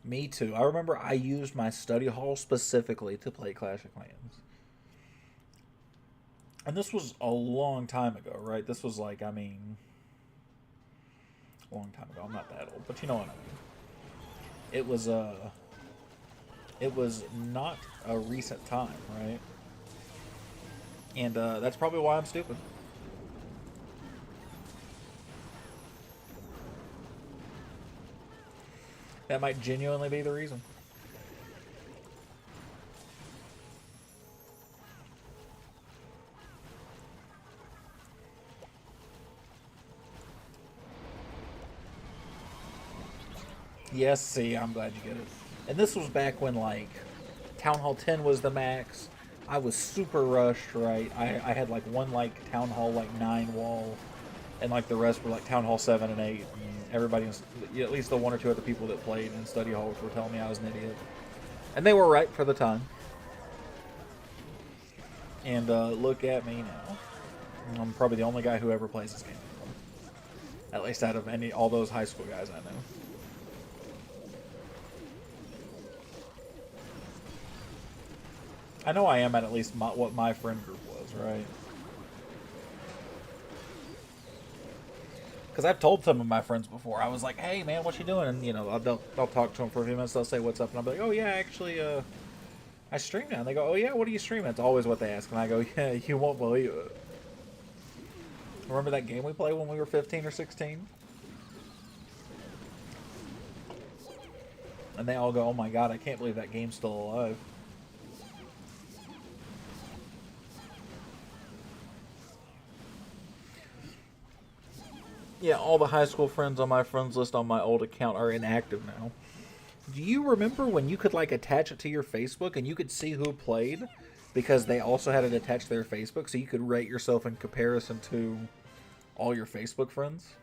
Me too. I remember I used my study hall specifically to play Clash of Clans. And this was a long time ago, right? This was like, I mean, a long time ago. I'm not that old, but you know what I mean. It was not a recent time, right? And that's probably why I'm stupid. That might genuinely be the reason. Yes, see, I'm glad you get it. And this was back when, like, Town Hall 10 was the max. I was super rushed, right? I had, like, one, like, Town Hall, like, 9 wall. And, like, the rest were, like, Town Hall 7 and 8. And everybody, was, at least the one or two other people that played in study halls were telling me I was an idiot. And they were right for the time. And look at me now. I'm probably the only guy who ever plays this game. At least out of all those high school guys I know. I know I am at least what my friend group was, right? Because I've told some of my friends before. I was like, "Hey, man, what you doing?" And you know, I'll talk to them for a few minutes. They'll say, "What's up?" And I'll be like, "Oh yeah, actually, I stream now." And they go, "Oh yeah, what are you streaming?" It's always what they ask, and I go, "Yeah, you won't believe it." Remember that game we played when we were 15 or 16? And they all go, "Oh my god, I can't believe that game's still alive." Yeah, all the high school friends on my friends list on my old account are inactive now. Do you remember when you could, like, attach it to your Facebook and you could see who played because they also had it attached to their Facebook, so you could rate yourself in comparison to all your Facebook friends?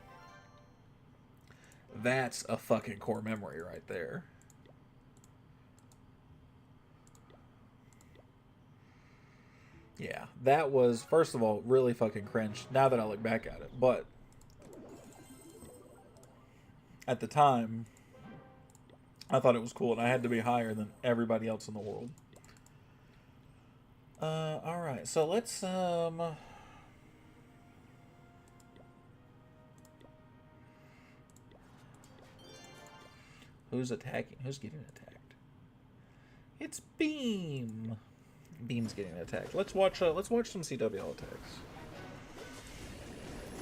That's a fucking core memory right there. Yeah, that was, first of all, really fucking cringe now that I look back at it. But at the time, I thought it was cool, and I had to be higher than everybody else in the world. Alright, so let's, who's attacking? Who's getting attacked? It's Beam! Beam's getting attacked. Let's watch some CWL attacks.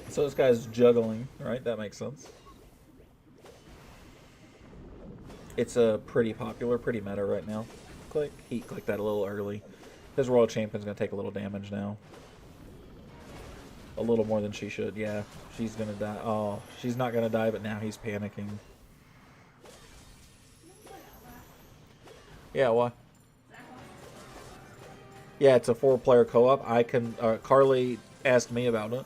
So this guy's juggling, right? That makes sense. It's a pretty popular, pretty meta right now. Click. He clicked that a little early. His Royal Champion's going to take a little damage now. A little more than she should, yeah. She's going to die. Oh, she's not going to die, but now he's panicking. Yeah, why? Yeah, it's a 4-player co-op. I can. Carly asked me about it.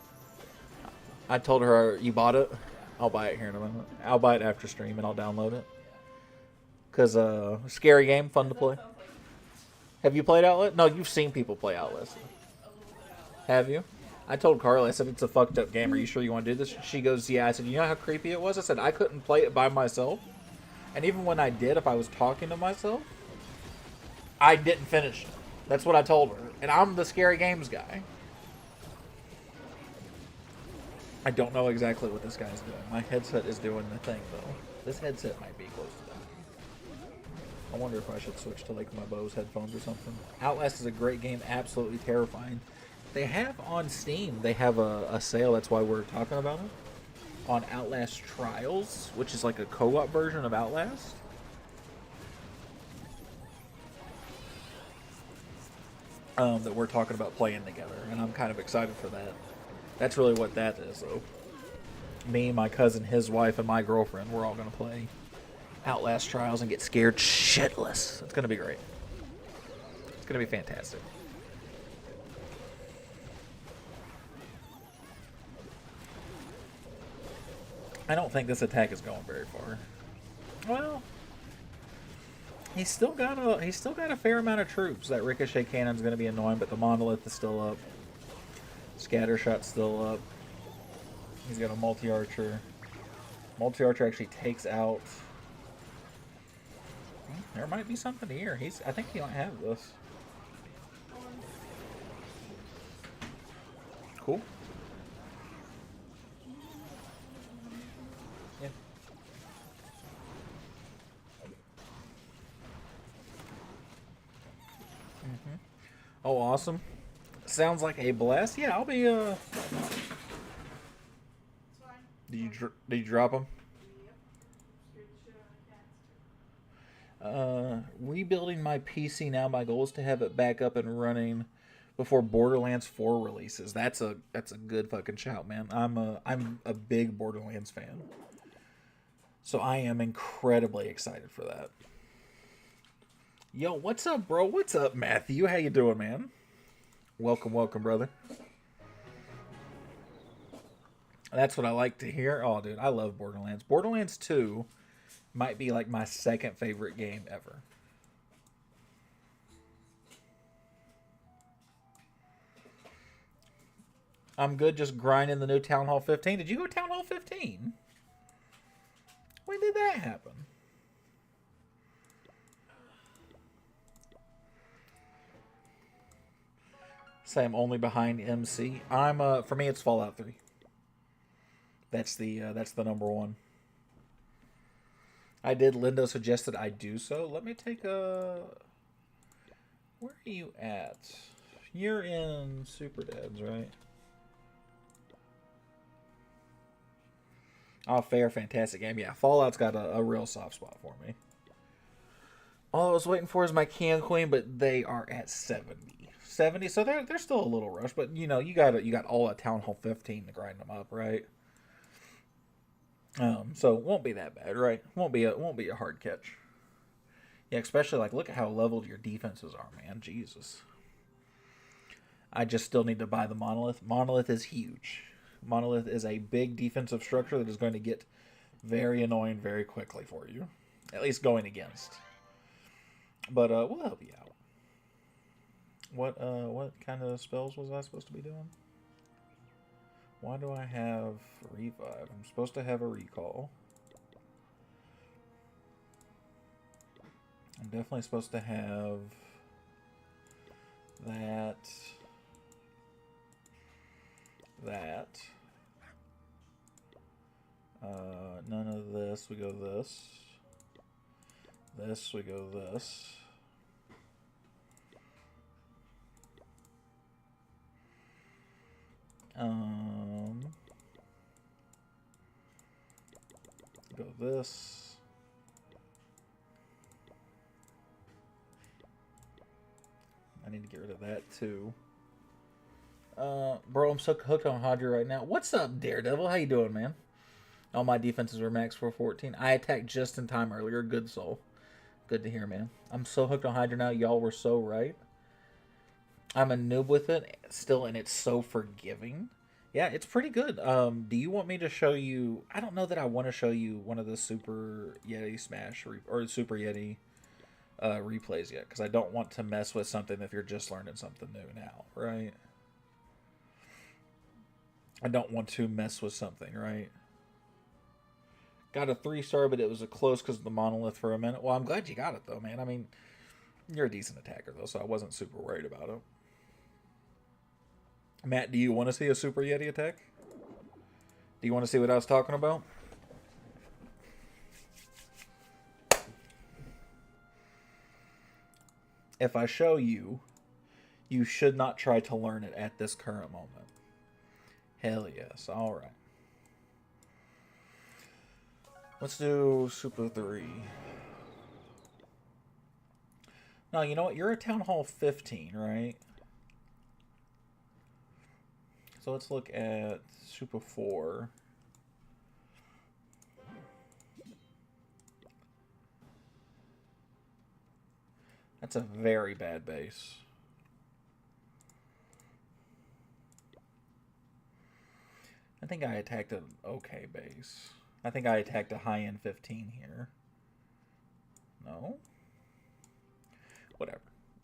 I told her, you bought it? I'll buy it here in a minute. I'll buy it after stream and I'll download it. Because, scary game, fun to play. Have you played Outlast? No, you've seen people play Outlast. Have you? I told Carly, I said, it's a fucked up game. Are you sure you want to do this? She goes, yeah. I said, you know how creepy it was? I said, I couldn't play it by myself. And even when I did, if I was talking to myself, I didn't finish it. That's what I told her. And I'm the scary games guy. I don't know exactly what this guy's doing. My headset is doing the thing, though. This headset might be close to dying. I wonder if I should switch to, like, my Bose headphones or something. Outlast is a great game. Absolutely terrifying. They have on Steam, they have a sale. That's why we're talking about it. On Outlast Trials, which is like a co-op version of Outlast. That we're talking about playing together. And I'm kind of excited for that. That's really what that is, though. Me, my cousin, his wife, and my girlfriend, we're all going to play Outlast Trials and get scared shitless. It's going to be great. It's going to be fantastic. I don't think this attack is going very far. Well, he's still got a fair amount of troops. That ricochet cannon's going to be annoying, but the monolith is still up. Scattershot's still up. He's got a multi-archer. Multi-archer actually takes out. There might be something here. I think he might have this. Cool. Yeah. Oh, awesome. Sounds like a blast. Yeah, I'll be, Did you drop them? Rebuilding my PC now. My goal is to have it back up and running before Borderlands 4 releases. That's a good fucking shout, man. I'm a big Borderlands fan. So I am incredibly excited for that. Yo, what's up, bro? What's up, Matthew? How you doing, man? Welcome, welcome, brother. That's what I like to hear. Oh, dude, I love Borderlands. Borderlands 2 might be like my second favorite game ever. I'm good just grinding the new Town Hall 15. Did you go Town Hall 15? When did that happen? Say I'm only behind MC. For me it's Fallout 3. That's the number one. I did. Lindo suggested I do so. Let me take a. Where are you at? You're in Super Dads, right? Oh, fair, fantastic game. Yeah, Fallout's got a real soft spot for me. All I was waiting for is my Can Queen, but they are at 70. 70, so they're still a little rush, but you know, you got all at Town Hall 15 to grind them up, right? So it won't be that bad, right? Won't be a hard catch. Yeah, especially like look at how leveled your defenses are, man. Jesus. I just still need to buy the monolith. Monolith is huge. Monolith is a big defensive structure that is going to get very annoying very quickly for you. At least going against. But we'll help you out. What kind of spells was I supposed to be doing? Why do I have revive? I'm supposed to have a recall. I'm definitely supposed to have that. None of this. We go this. This, we go this. Go this. I need to get rid of that too. Bro, I'm so hooked on Hydra right now. What's up, Daredevil? How you doing, man? All my defenses were max for 14. I attacked just in time earlier. Good soul. Good to hear, man. I'm so hooked on Hydra now. Y'all were so right. I'm a noob with it still, and it's so forgiving. Yeah, it's pretty good. Do you want me to show you? I don't know that I want to show you one of the Super Yeti Smash or Super Yeti replays yet, because I don't want to mess with something if you're just learning something new now, right? I don't want to mess with something, right? Got a 3-star, but it was a close because of the monolith for a minute. Well, I'm glad you got it, though, man. I mean, you're a decent attacker, though, so I wasn't super worried about it. Matt, do you want to see a Super Yeti attack? Do you want to see what I was talking about? If I show you, you should not try to learn it at this current moment. Hell yes. All right. Let's do Super 3. No, you know what? You're a Town Hall 15, right? So let's look at Super 4. That's a very bad base. I think I attacked an okay base. I think I attacked a high-end 15 here. No? Whatever.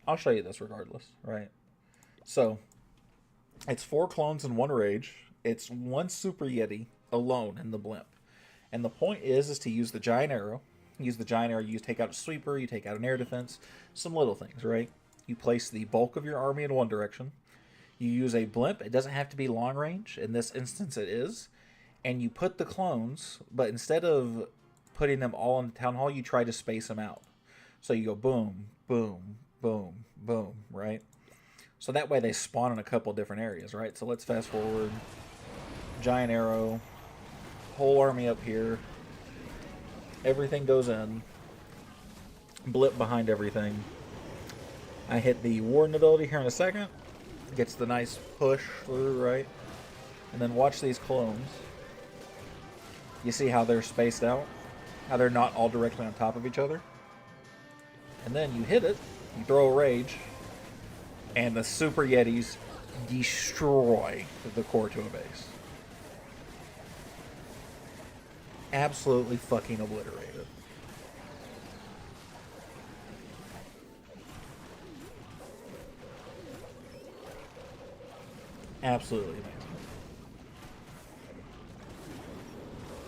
I'll show you this regardless, right? So, it's 4 clones and 1 rage. It's 1 Super Yeti alone in the blimp. And the point is to use the giant arrow. Use the giant arrow, you take out a sweeper, you take out an air defense, some little things, right? You place the bulk of your army in one direction. You use a blimp. It doesn't have to be long range. In this instance, it is. And you put the clones, but instead of putting them all in the town hall, you try to space them out. So you go boom, boom, boom, boom, right? So that way they spawn in a couple different areas, right? So let's fast forward. Giant arrow. Whole army up here. Everything goes in. Blip behind everything. I hit the Warden ability here in a second. Gets the nice push through, right? And then watch these clones. You see how they're spaced out? How they're not all directly on top of each other? And then you hit it, you throw a rage, and the Super Yetis destroy the core to a base. Absolutely fucking obliterated. Absolutely amazing.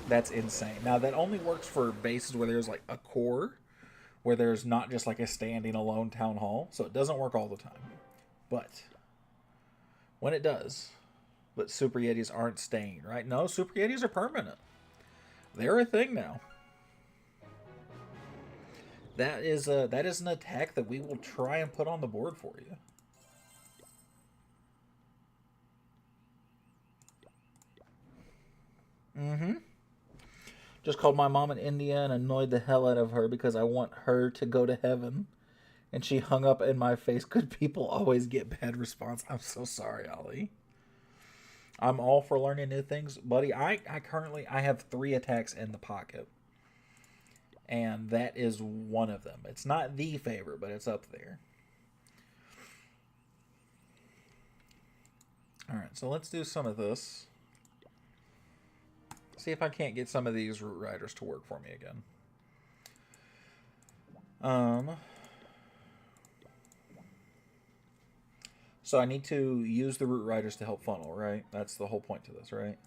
That's insane. Now, that only works for bases where there's like a core, where there's not just like a standing alone town hall. So it doesn't work all the time. But when it does, but Super Yetis aren't staying, right? No, Super Yetis are permanent. They're a thing now. That is an attack that we will try and put on the board for you. Mm-hmm. Just called my mom in India and annoyed the hell out of her because I want her to go to heaven. And she hung up in my face. Good people always get bad response. I'm so sorry, Ollie. I'm all for learning new things. Buddy, I currently have 3 attacks in the pocket. And that is one of them. It's not the favorite, but it's up there. Alright, so let's do some of this. See if I can't get some of these Root Riders to work for me again. So I need to use the Root Riders to help funnel, right? That's the whole point to this, right?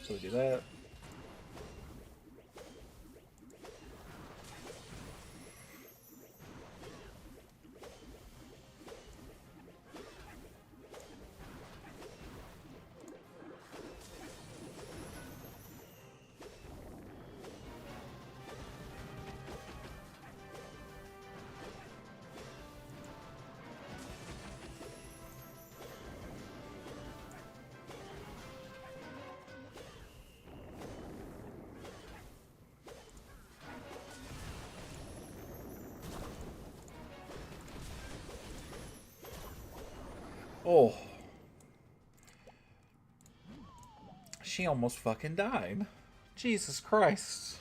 So we do that. Oh. She almost fucking died. Jesus Christ.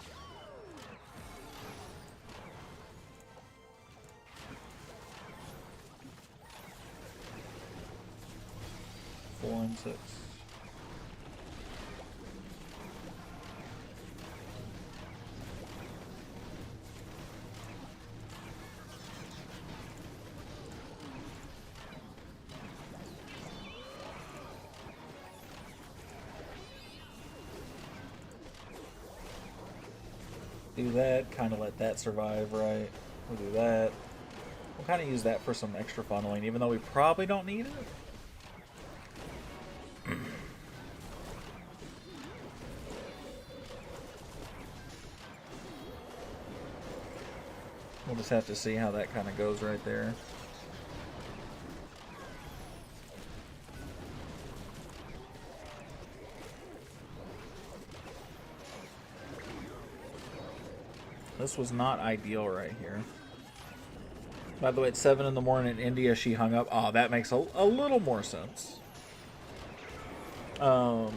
Four and six. Do that, kind of let that survive, right? We'll do that. We'll kind of use that for some extra funneling, even though we probably don't need it. We'll just have to see how that kind of goes right there. This was not ideal right here. By the way, it's 7 in the morning in India. She hung up. Oh, that makes a little more sense. I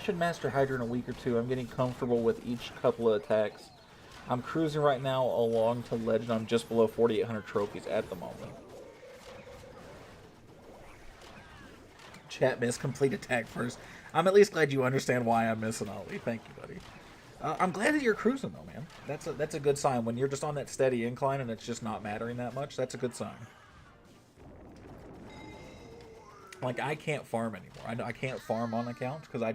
should master Hydra in a week or two. I'm getting comfortable with each couple of attacks. I'm cruising right now along to Legend. I'm just below 4,800 trophies at the moment. Chat miss, complete attack first. I'm at least glad you understand why I'm missing Ali. Thank you, buddy. I'm glad that you're cruising though, man. That's a good sign. When you're just on that steady incline and it's just not mattering that much, that's a good sign. Like, I can't farm anymore. I can't farm on accounts because I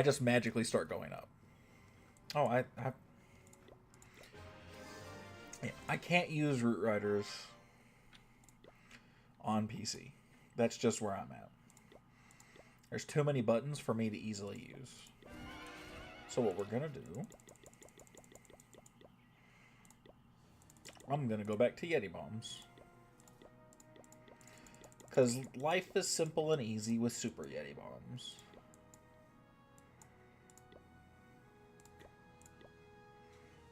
just magically start going up. Oh, I can't use Root Riders on PC. That's just where I'm at. There's too many buttons for me to easily use. So what we're gonna do, I'm gonna go back to Yeti Bombs. Because life is simple and easy with Super Yeti Bombs.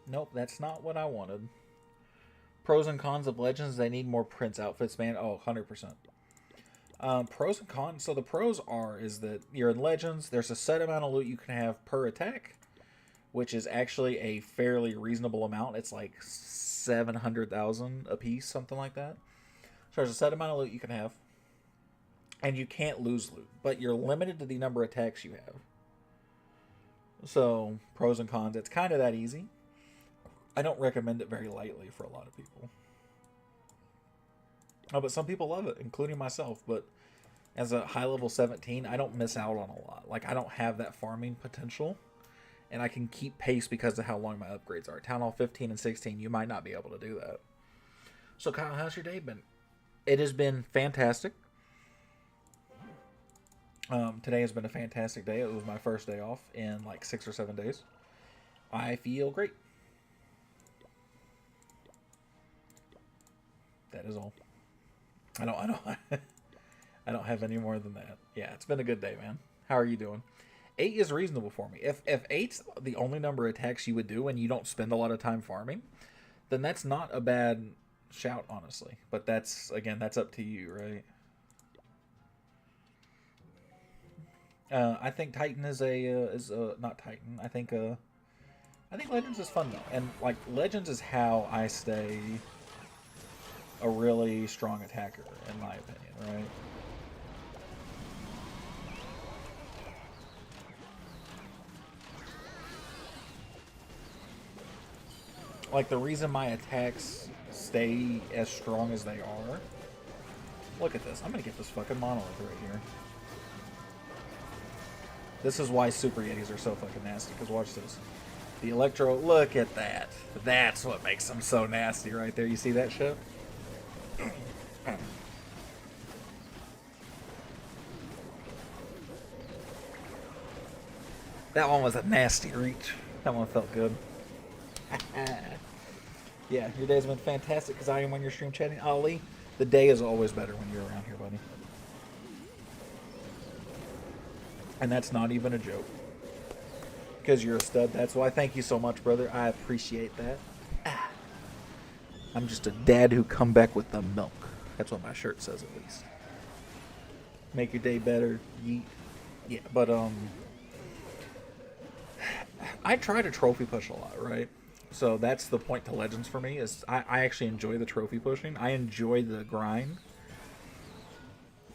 Nope, that's not what I wanted. Pros and cons of Legends, they need more Prince outfits, man. Oh, 100%. Pros and cons. So the pros is that you're in Legends. There's a set amount of loot you can have per attack, which is actually a fairly reasonable amount. It's like 700,000 a piece, something like that. So there's a set amount of loot you can have, and you can't lose loot, but you're limited to the number of attacks you have. So pros and cons. It's kind of that easy. I don't recommend it very lightly for a lot of people. Oh, but some people love it, including myself. But as a high level 17, I don't miss out on a lot. Like, I don't have that farming potential, and I can keep pace because of how long my upgrades are. Town Hall 15 and 16, you might not be able to do that. So, Kyle, how's your day been? It has been fantastic. Today has been a fantastic day. It was my first day off in like 6 or 7 days. I feel great. That is all. I don't have any more than that. Yeah, it's been a good day, man. How are you doing? 8 is reasonable for me. If 8's the only number of attacks you would do and you don't spend a lot of time farming, then that's not a bad shout, honestly. But that's up to you, right? I think Titan is not Titan. I think Legends is fun though, and like Legends is how I stay a really strong attacker, in my opinion, right? Like, the reason my attacks stay as strong as they are... Look at this. I'm gonna get this fucking monolith right here. This is why Super Yetis are so fucking nasty, because watch this. The Electro... Look at that. That's what makes them so nasty right there. You see that shit? That one was a nasty reach. That one felt good. Yeah, your day's been fantastic because I am on your stream chatting. Ali, the day is always better when you're around here, buddy. And that's not even a joke. Because you're a stud. That's why. Thank you so much, brother. I appreciate that. I'm just a dad who come back with the milk. That's what my shirt says, at least. Make your day better. Yeet. Yeah, but I try to trophy push a lot, right? So that's the point to Legends for me. Is I actually enjoy the trophy pushing. I enjoy the grind.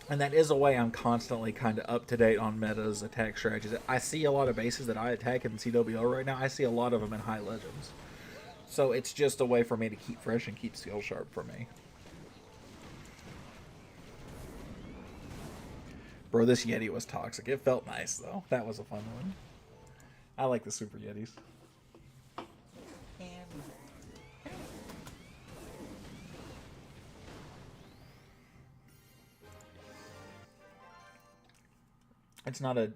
And that is a way I'm constantly kind of up to date on metas, attack strategies. I see a lot of bases that I attack in CWL right now. I see a lot of them in High Legends. So it's just a way for me to keep fresh and keep skill sharp for me. Bro, this Yeti was toxic. It felt nice, though. That was a fun one. I like the Super Yetis. It's not a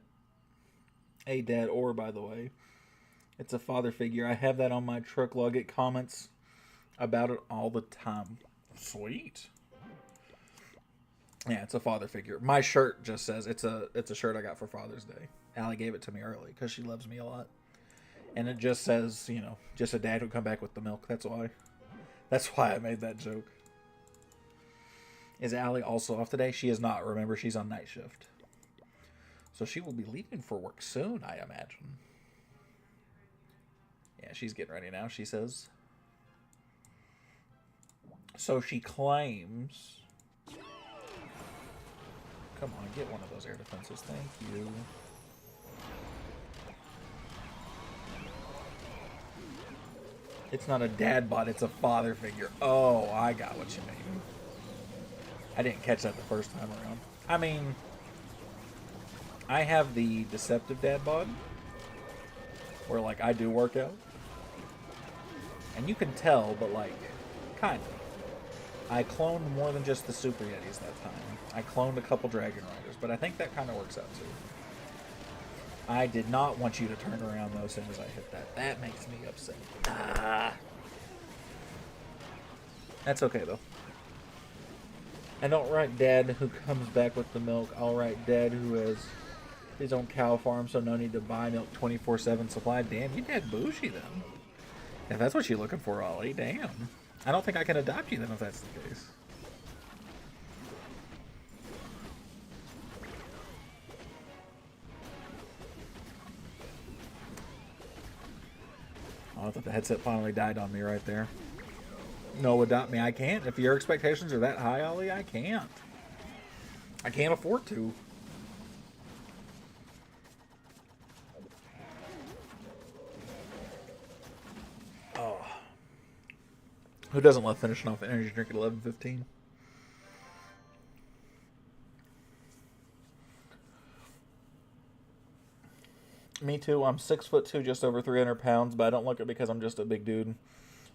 dad or, by the way. It's a father figure. I have that on my truck log. It comments about it all the time. Sweet. Yeah, it's a father figure. My shirt just says it's a shirt I got for Father's Day. Allie gave it to me early because she loves me a lot. And it just says, you know, just a dad who come back with the milk. That's why. That's why I made that joke. Is Allie also off today? She is not. Remember, she's on night shift. So she will be leaving for work soon, I imagine. Yeah, she's getting ready now, she says. So she claims... Come on, get one of those air defenses. Thank you. It's not a dad bot, it's a father figure. Oh, I got what you mean. I didn't catch that the first time around. I mean... I have the deceptive dad bod, where, like, I do work out. And you can tell, but, like, kind of. I cloned more than just the Super Yetis that time. I cloned a couple Dragon Riders, but I think that kind of works out, too. I did not want you to turn around, though, as soon as I hit that. That makes me upset. Ah. That's okay, though. I don't write dad who comes back with the milk. I'll write dad who has... his own cow farm, so no need to buy milk 24/7 supply. Damn, you dad bougie then. If that's what you're looking for, Ollie, damn. I don't think I can adopt you then if that's the case. Oh, I thought the headset finally died on me right there. No, adopt me. I can't. If your expectations are that high, Ollie, I can't. I can't afford to. Who doesn't love finishing off an energy drink at 11:15? Me too. I'm 6'2", just over 300 pounds, but I don't look it because I'm just a big dude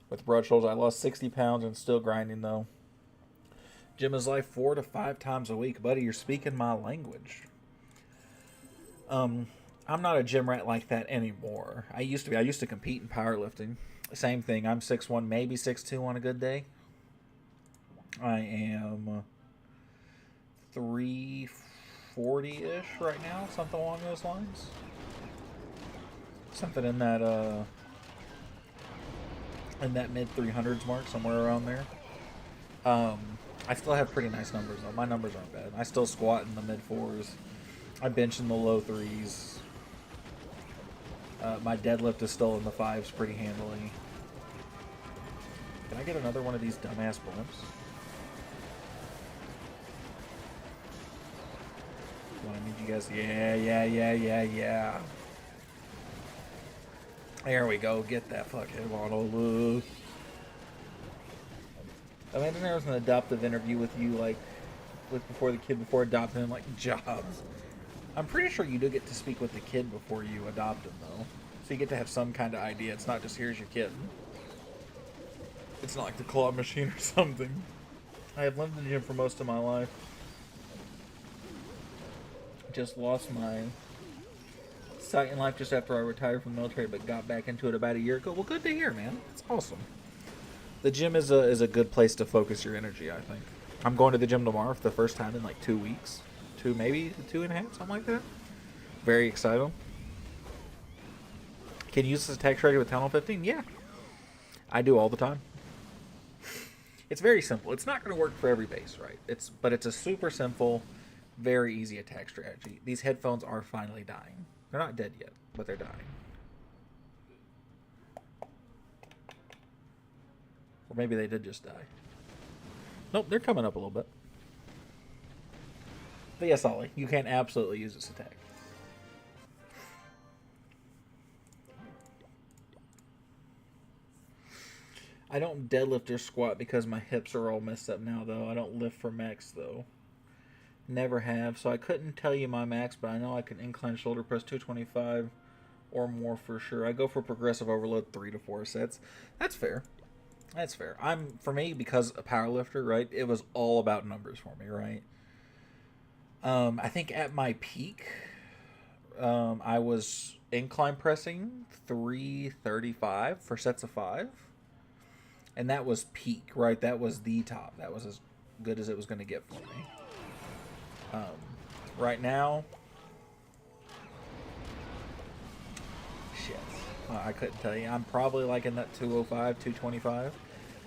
with broad shoulders. I lost 60 pounds and still grinding though. Gym is life 4 to 5 times a week, buddy. You're speaking my language. I'm not a gym rat like that anymore. I used to be. I used to compete in powerlifting. Same thing. I'm 6'1", maybe 6'2" on a good day. I am 340-ish right now, something along those lines. Something in that mid 300s mark, somewhere around there. I still have pretty nice numbers though. My numbers aren't bad. I still squat in the mid 4s. I bench in the low 3s. My deadlift is still in the 5s pretty handily. Can I get another one of these dumbass blimps? Well, I need you guys. Yeah. There we go. Get that fucking model. Imagine there was an adoptive interview with you, like, before adopting him, like, Jobs. I'm pretty sure you do get to speak with the kid before you adopt him, though. So you get to have some kind of idea. It's not just, here's your kid. It's not like the claw machine or something. I have lived in the gym for most of my life. Just lost my sight in life just after I retired from the military, but got back into it about a year ago. Well, good to hear, man. That's awesome. The gym is a good place to focus your energy, I think. I'm going to the gym tomorrow for the first time in like 2 weeks. Maybe 2.5, something like that. Very excited. Can you use this attack strategy with Tunnel 15? Yeah. I do all the time. It's very simple. It's not going to work for every base, right? But it's a super simple, very easy attack strategy. These headphones are finally dying. They're not dead yet, but they're dying. Or maybe they did just die. Nope, they're coming up a little bit. But yes, Ollie, you can absolutely use this attack. I don't deadlift or squat because my hips are all messed up now, though. I don't lift for max, though. Never have, so I couldn't tell you my max, but I know I can incline shoulder press 225 or more for sure. I go for progressive overload 3 to 4 sets. That's fair. That's fair. For me, because a power lifter, right, it was all about numbers for me, right? I think at my peak, I was incline pressing 335 for sets of 5. And that was peak, right? That was the top. That was as good as it was going to get for me. Right now, shit, I couldn't tell you. I'm probably like in that 205, 225.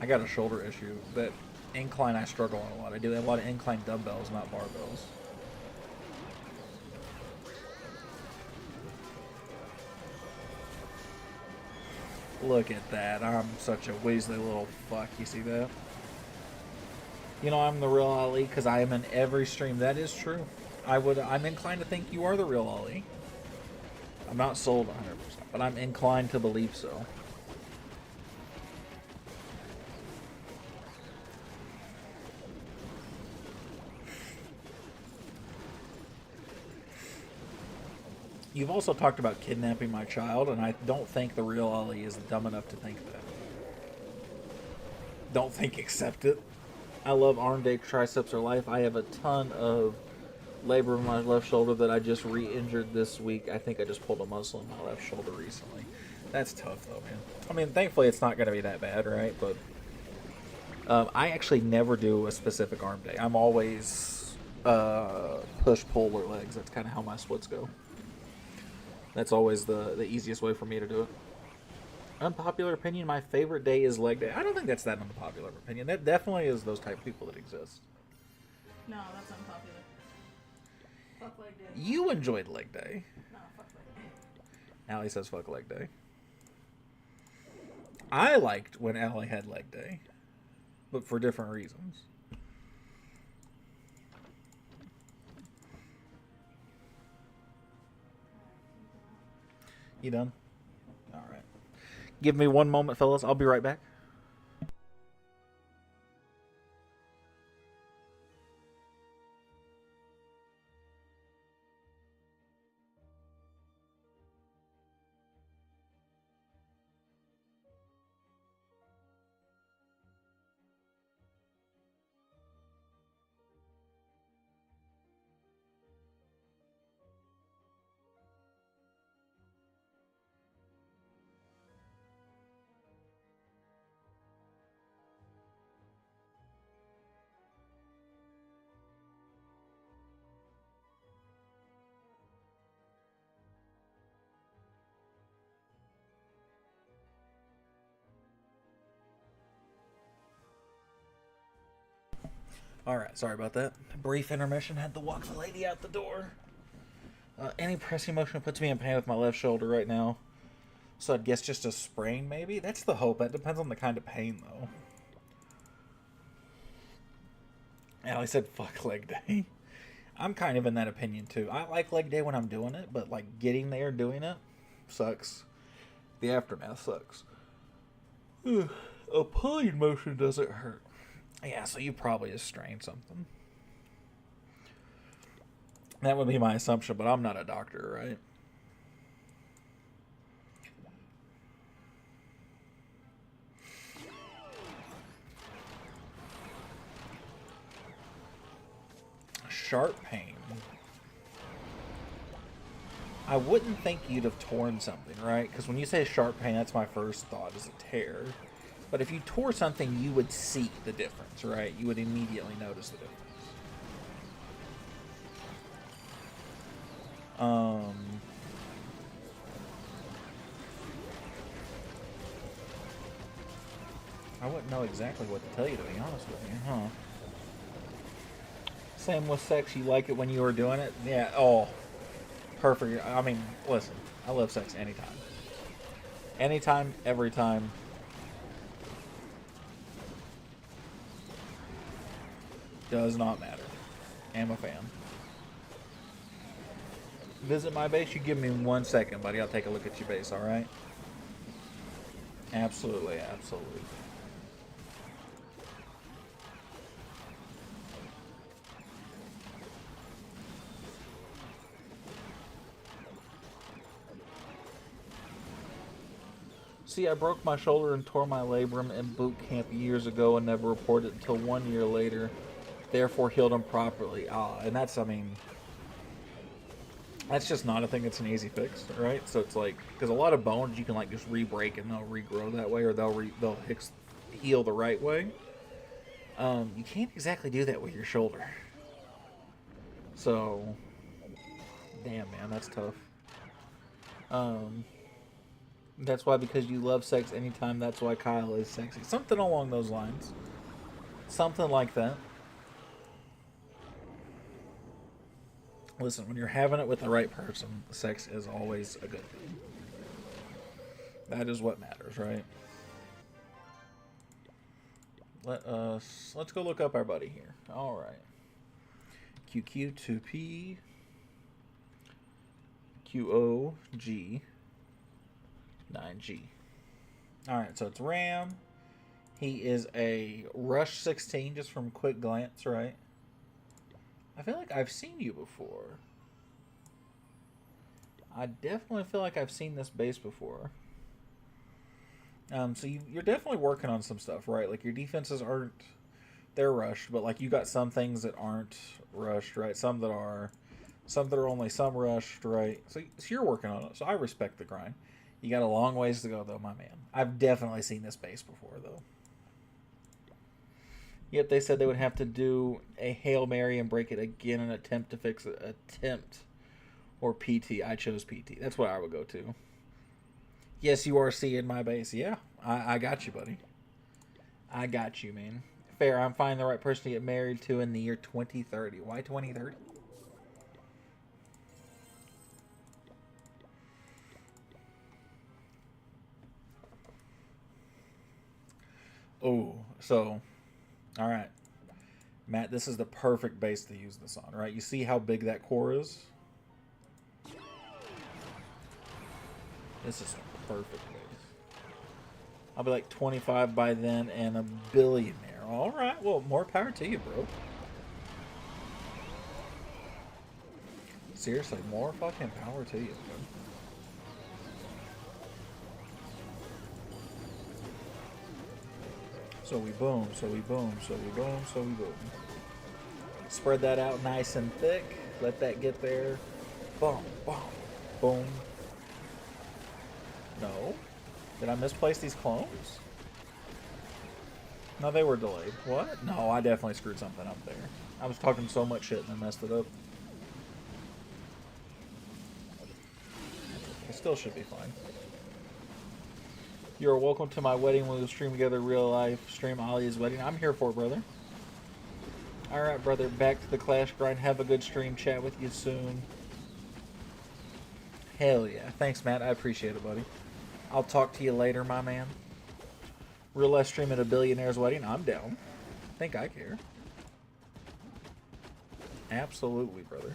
I got a shoulder issue. That incline I struggle on a lot. I do a lot of incline dumbbells, not barbells. Look at that. I'm such a Weasley little fuck. You see that? You know, I'm the real Ali because I am in every stream. That is true. I'm inclined to think you are the real Ali. I'm not sold 100%, but I'm inclined to believe so. You've also talked about kidnapping my child, and I don't think the real Ali is dumb enough to think that. Don't think accept it. I love arm day triceps are life. I have a ton of labor in my left shoulder that I just re-injured this week. I think I just pulled a muscle in my left shoulder recently. That's tough though, man. I mean, thankfully it's not going to be that bad, right? But I actually never do a specific arm day. I'm always push, pull, or legs. That's kind of how my splits go. That's always the easiest way for me to do it. Unpopular opinion, my favorite day is leg day. I don't think that's that unpopular opinion. That definitely is those type of people that exist. No, that's unpopular. Fuck leg day. You enjoyed leg day. No, fuck leg day. Allie says fuck leg day. I liked when Allie had leg day, but for different reasons. You done? All right. Give me one moment, fellas. I'll be right back. Alright, sorry about that. Brief intermission. Had to walk the lady out the door. Any pressing motion puts me in pain with my left shoulder right now. So I'd guess just a sprain, maybe? That's the hope. That depends on the kind of pain, though. Allie said, fuck leg day. I'm kind of in that opinion, too. I like leg day when I'm doing it, but, like, getting there doing it sucks. The aftermath sucks. A pulling motion doesn't hurt. Yeah, so you probably just strained something. That would be my assumption, but I'm not a doctor, right? Sharp pain. I wouldn't think you'd have torn something, right? Because when you say sharp pain, that's my first thought, is a tear. But if you tore something, you would see the difference, right? You would immediately notice the difference. I wouldn't know exactly what to tell you, to be honest with you, huh? Same with sex. You like it when you were doing it? Yeah. Oh, perfect. I mean, listen, I love sex anytime. Anytime, every time. Does not matter. Am a fan. Visit my base? You give me 1 second, buddy. I'll take a look at your base, alright? Absolutely, absolutely. See, I broke my shoulder and tore my labrum in boot camp years ago and never reported it until 1 year later. Therefore, healed them properly. Ah, and that's, I mean, that's just not a thing that's an easy fix, right? So it's like, because a lot of bones you can like just re-break and they'll regrow that way, or they'll heal the right way. You can't exactly do that with your shoulder. So, damn man, that's tough. Um, that's why, because you love sex anytime, that's why Kyle is sexy. Something along those lines. Something like that. Listen, when you're having it with the right person, sex is always a good thing. That is what matters, right? Let's go look up our buddy here. All right. QQ2P QOG 9G. All right, so it's Ram. He is a Rush 16, just from quick glance, right? I feel like I've seen you before. I definitely feel like I've seen this base before. So you're definitely working on some stuff, right? Like your defenses aren't, they're rushed, but like you got some things that aren't rushed, right? Some that are only some rushed, right? So you're working on it. So I respect the grind. You got a long ways to go, though, my man. I've definitely seen this base before, though. Yep, they said they would have to do a Hail Mary and break it again and attempt to fix it. Attempt or PT. I chose PT. That's what I would go to. Yes, you are seeing my base. Yeah, I got you, buddy. I got you, man. Fair. I'm finding the right person to get married to in the year 2030. Why 2030? Oh, so, all right. Matt, this is the perfect base to use this on, right? You see how big that core is? This is a perfect base. I'll be like 25 by then and a billionaire. All right, well, more power to you, bro. Seriously, more fucking power to you, bro. So we boom, so we boom, so we boom, so we boom. Spread that out nice and thick. Let that get there. Boom, boom, boom. No. Did I misplace these clones? No, they were delayed. What? No, I definitely screwed something up there. I was talking so much shit and I messed it up. It still should be fine. You're welcome to my wedding when we stream together, real life. Stream Ali's wedding. I'm here for it, brother. Alright, brother. Back to the Clash grind. Have a good stream. Chat with you soon. Hell yeah. Thanks, Matt. I appreciate it, buddy. I'll talk to you later, my man. Real life stream at a billionaire's wedding. I'm down. Think I care. Absolutely, brother.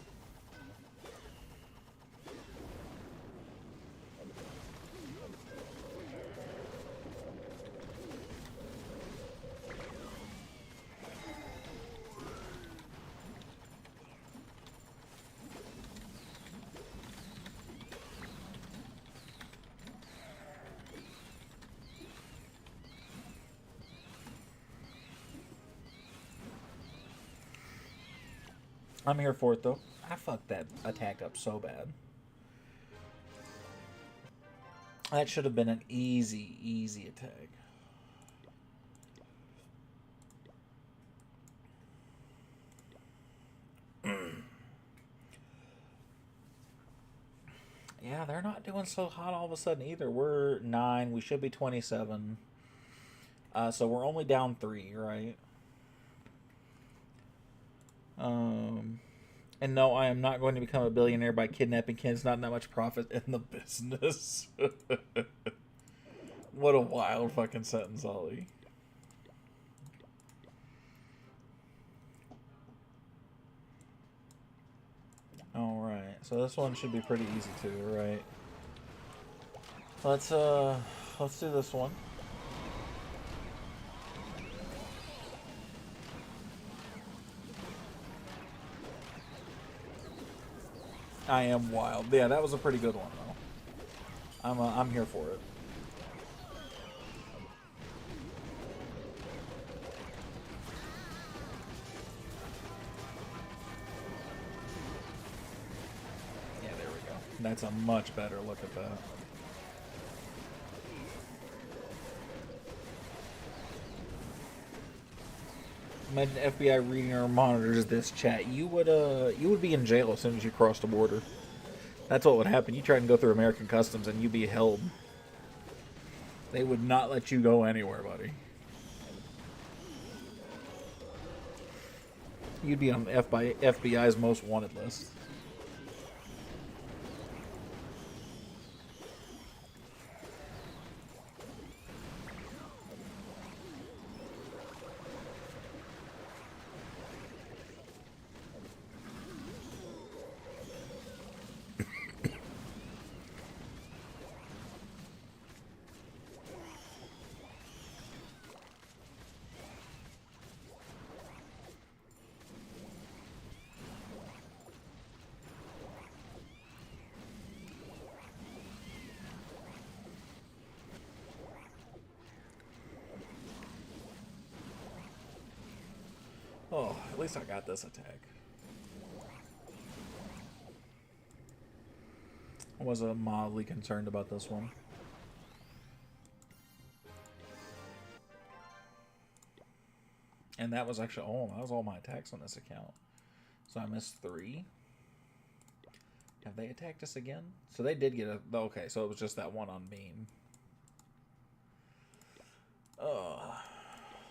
I'm here for it, though. I fucked that attack up so bad. That should have been an easy, easy attack. Yeah, they're not doing so hot all of a sudden either. We're 9. We should be 27. So we're only down 3, right? And no, I am not going to become a billionaire by kidnapping kids. Not that much profit in the business. What a wild fucking sentence, Ollie. Alright, so this one should be pretty easy too, right? Let's do this one. I am wild. Yeah, that was a pretty good one though. I'm here for it. Yeah, there we go. That's a much better look at that. Imagine FBI reading or monitors this chat. You would be in jail as soon as you crossed the border. That's what would happen. You try and go through American customs and you'd be held. They would not let you go anywhere, buddy. You'd be on FBI's most wanted list. Oh, at least I got this attack. I was mildly concerned about this one. And that was actually, that was all my attacks on this account. So I missed 3. Have they attacked us again? So they did get a, okay, so it was just that one on beam.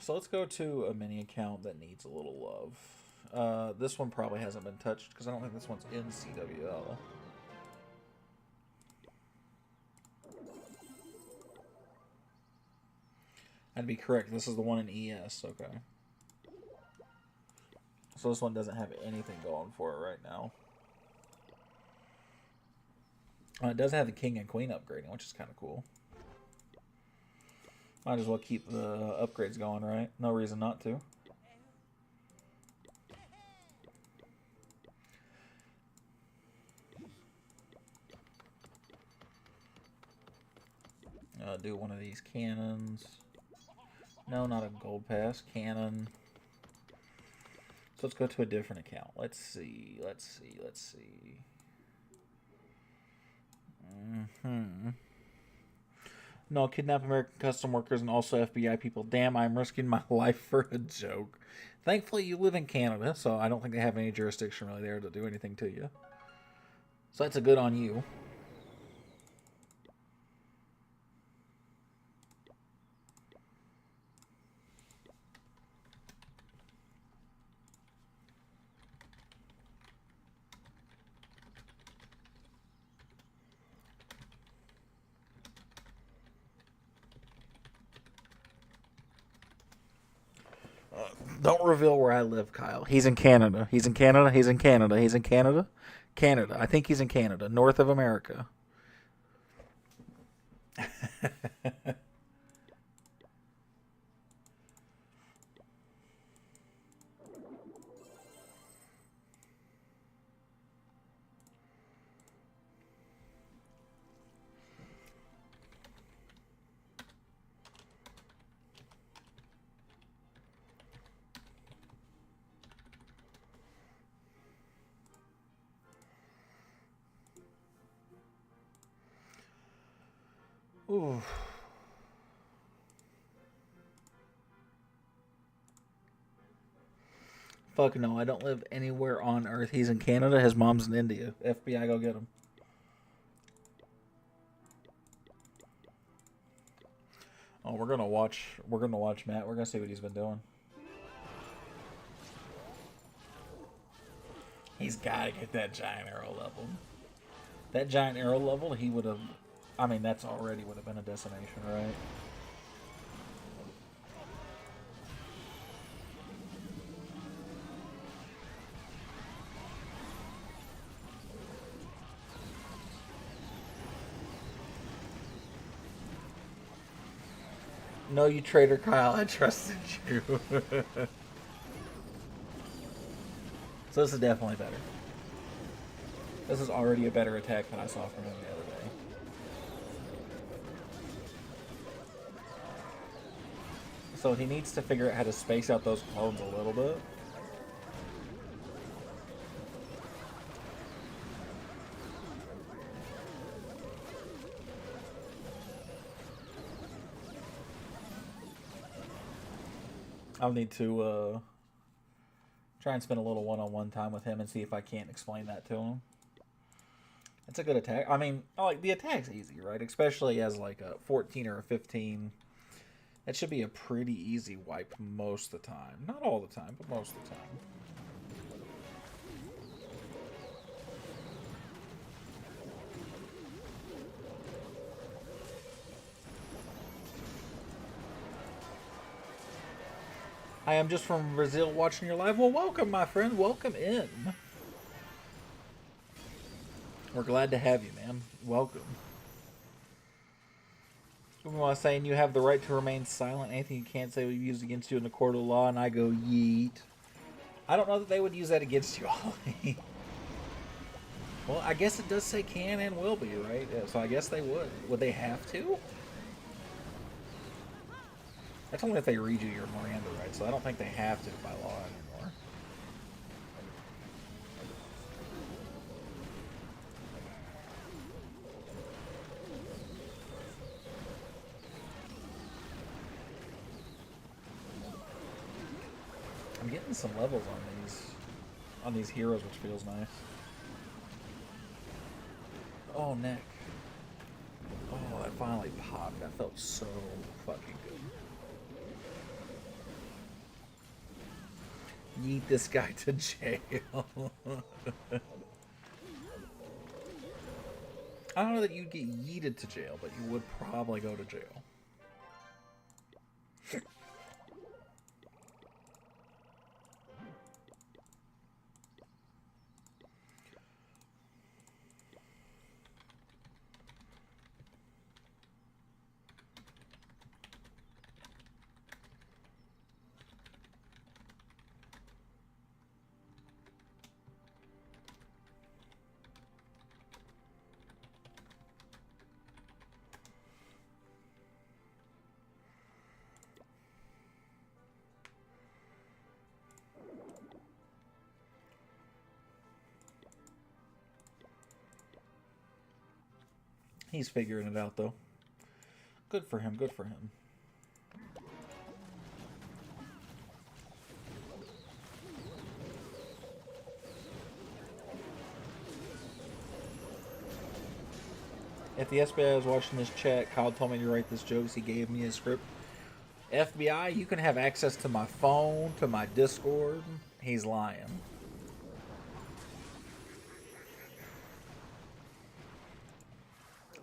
So let's go to a mini account that needs a little love. This one probably hasn't been touched because I don't think this one's in CWL. I'd be correct. This is the one in ES. Okay. So this one doesn't have anything going for it right now. It does have the King and Queen upgrading, which is kind of cool. Might as well keep the upgrades going, right? No reason not to. Do one of these cannons. No, not a gold pass. Cannon. So let's go to a different account. Let's see. No, kidnap American custom workers and also FBI people. Damn, I'm risking my life for a joke. Thankfully, you live in Canada, so I don't think they have any jurisdiction really there to do anything to you. So that's a good on you. Don't reveal where I live, Kyle. He's in Canada. He's in Canada. He's in Canada. He's in Canada. Canada. I think he's in Canada, north of America. Ooh. Fuck no, I don't live anywhere on Earth. He's in Canada. His mom's in India. FBI, go get him. All we're gonna watch. We're gonna watch Matt. We're gonna see what he's been doing. He's got to get that giant arrow level. That giant arrow level, he would have. I mean, that's already would have been a decimation, right? No, you traitor, Kyle. I trusted you. So this is definitely better. This is already a better attack than I saw from him the other day. So he needs to figure out how to space out those clones a little bit. I'll need to try and spend a little one-on-one time with him and see if I can't explain that to him. It's a good attack. I mean, like the attack's easy, right? Especially as like a 14 or a 15. That should be a pretty easy wipe most of the time. Not all the time, but most of the time. I am just from Brazil watching your live. Well, welcome, my friend. Welcome in. We're glad to have you, man. Welcome. Someone was saying you have the right to remain silent. Anything you can't say will be used against you in the court of law, and I go, yeet. I don't know that they would use that against you, Ollie. Well, I guess it does say can and will be, right? Yeah, so I guess they would. Would they have to? That's only if they read you your Miranda rights, so I don't think they have to by law anymore. I'm getting some levels on these heroes, which feels nice. Oh, neck. Oh, that finally popped. That felt so fucking good. Yeet this guy to jail. I don't know that you'd get yeeted to jail, but you would probably go to jail. He's figuring it out, though. Good for him, good for him. If the FBI is watching this chat, Kyle told me to write this jokes. He gave me a script. FBI, you can have access to my phone, to my Discord. He's lying.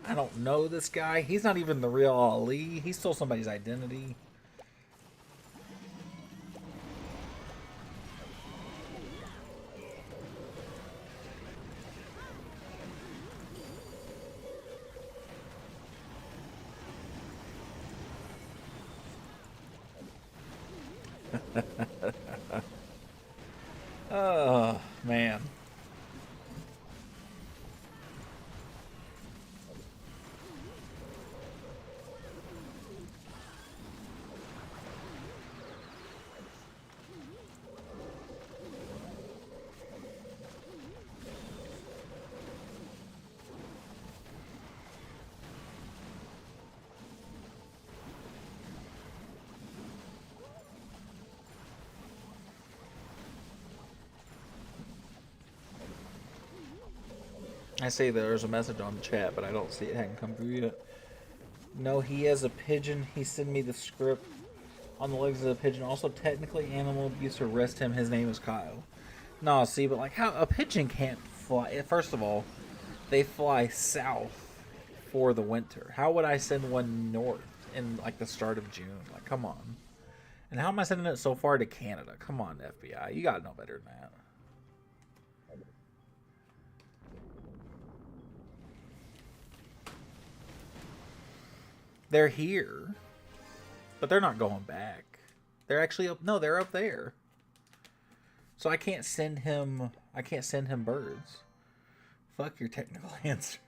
I don't know this guy. He's not even the real Ali. He stole somebody's identity. Oh, man. I see there's a message on the chat, but I don't see it. Hadn't come through yet. No, he has a pigeon. He sent me the script on the legs of the pigeon. Also, technically, animal abuse. Arrest him. His name is Kyle. No, see, but like, how a pigeon can't fly. First of all, they fly south for the winter. How would I send one north in like the start of June? Like, come on. And how am I sending it so far to Canada? Come on, FBI. You gotta know better than that. They're here, but they're not going back. They're actually up. No, they're up there. So I can't send him. I can't send him birds. Fuck your technical answer.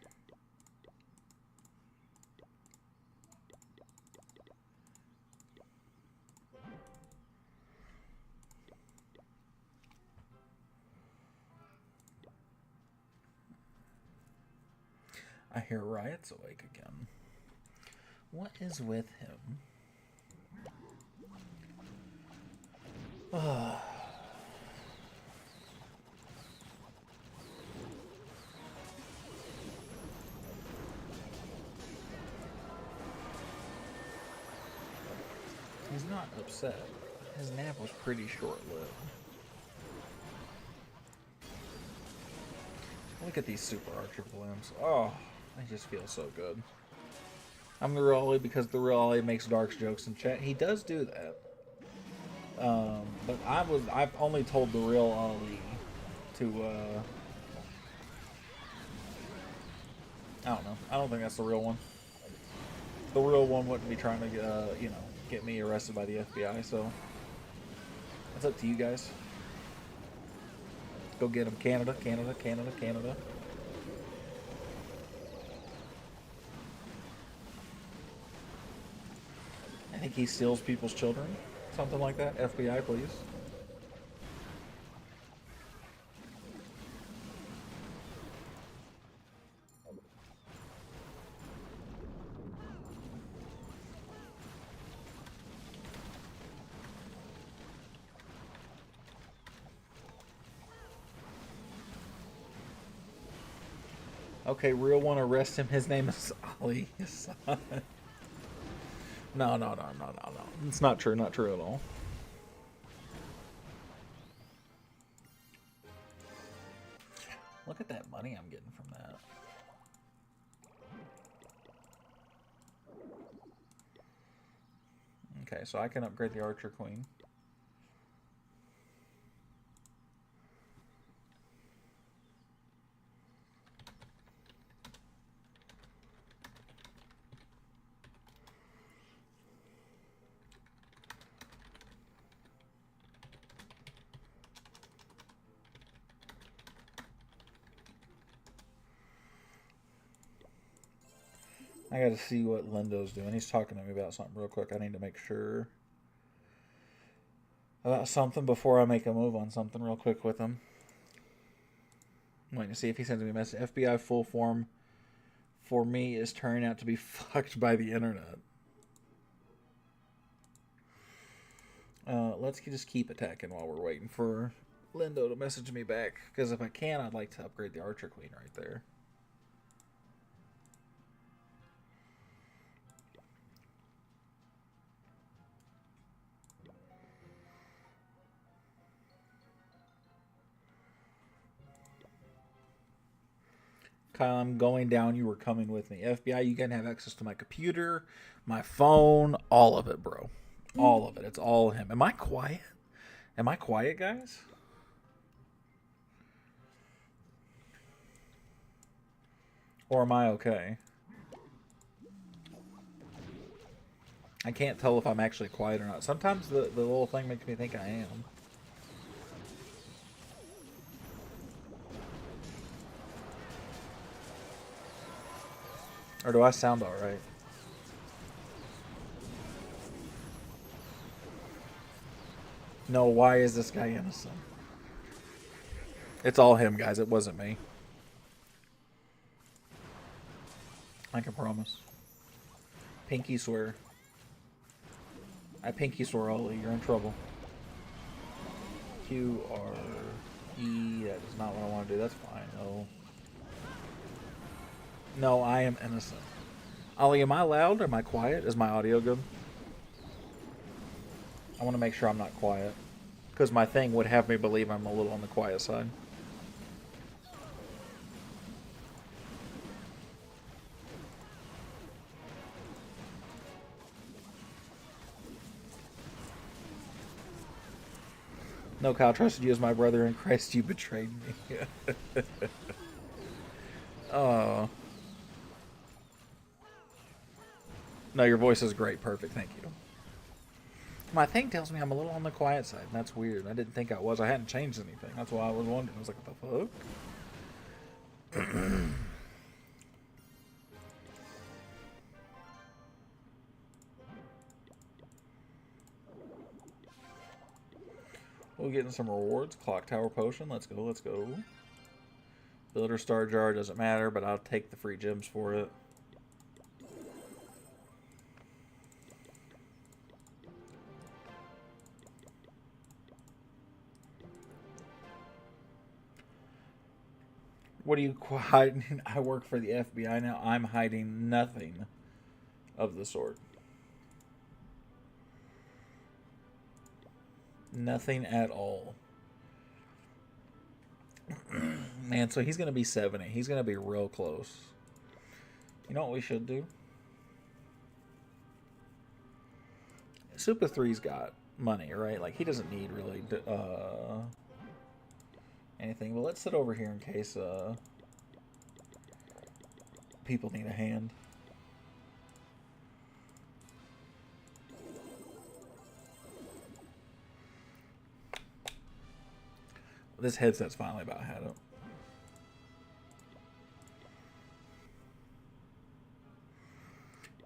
I hear Riot's awake again. What is with him? He's not upset. His nap was pretty short-lived. Look at these super archer blooms. Oh, I just feel so good. I'm the real Ollie because the real Ollie makes dark jokes in chat. He does do that. But I've only told the real Ollie to I don't know. I don't think that's the real one. The real one wouldn't be trying to get me arrested by the FBI, so it's up to you guys. Go get him. Canada, Canada, Canada, Canada. I think he steals people's children. Something like that. FBI, please. Okay, real one, arrest him. His name is Ali. No. It's not true. Not true at all. Look at that money I'm getting from that. Okay, so I can upgrade the Archer Queen. I gotta see what Lindo's doing. He's talking to me about something real quick. I need to make sure about something before I make a move on something real quick with him. I'm waiting to see if he sends me a message. FBI full form for me is turning out to be fucked by the internet. Let's just keep attacking while we're waiting for Lindo to message me back. Because if I can, I'd like to upgrade the Archer Queen right there. Kyle, I'm going down. You were coming with me. FBI, you can have access to my computer, my phone, all of it, bro. All of it. It's all him. Am I quiet? Am I quiet, guys? Or am I okay? I can't tell if I'm actually quiet or not. Sometimes the little thing makes me think I am. Or do I sound alright? No, why is this guy innocent? It's all him, guys. It wasn't me. I can promise. Pinky swear. I pinky swear, Ollie. You're in trouble. QRE. That is not what I want to do. That's fine. No. No, I am innocent. Ollie, am I loud or am I quiet? Is my audio good? I want to make sure I'm not quiet. Because my thing would have me believe I'm a little on the quiet side. No, Kyle, trusted you as my brother in Christ. You betrayed me. Oh. No, your voice is great. Perfect. Thank you. My thing tells me I'm a little on the quiet side, and that's weird. I didn't think I was. I hadn't changed anything. That's why I was wondering. I was like, what the fuck? We're getting some rewards. Clock Tower Potion. Let's go, let's go. Builder Star Jar doesn't matter, but I'll take the free gems for it. What are you hiding? I work for the FBI now. I'm hiding nothing of the sort. Nothing at all. Man, so he's going to be 70. He's going to be real close. You know what we should do? Super 3's got money, right? Like, he doesn't need really anything. But let's sit over here in case people need a hand. This headset's finally about had it.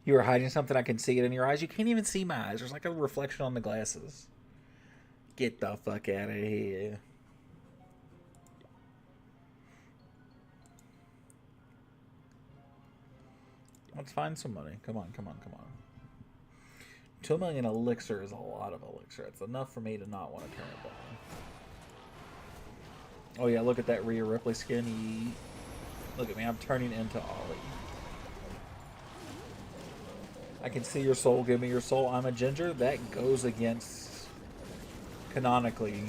You are hiding something. I can see it in your eyes. You can't even see my eyes. There's like a reflection on the glasses. Get the fuck out of here. Let's find some money. Come on, come on, come on. 2 million elixir is a lot of elixir. It's enough for me to not want to turn it down. Oh yeah, look at that Rhea Ripley skin. Look at me, I'm turning into Ollie. I can see your soul, give me your soul. I'm a ginger. That goes against, canonically,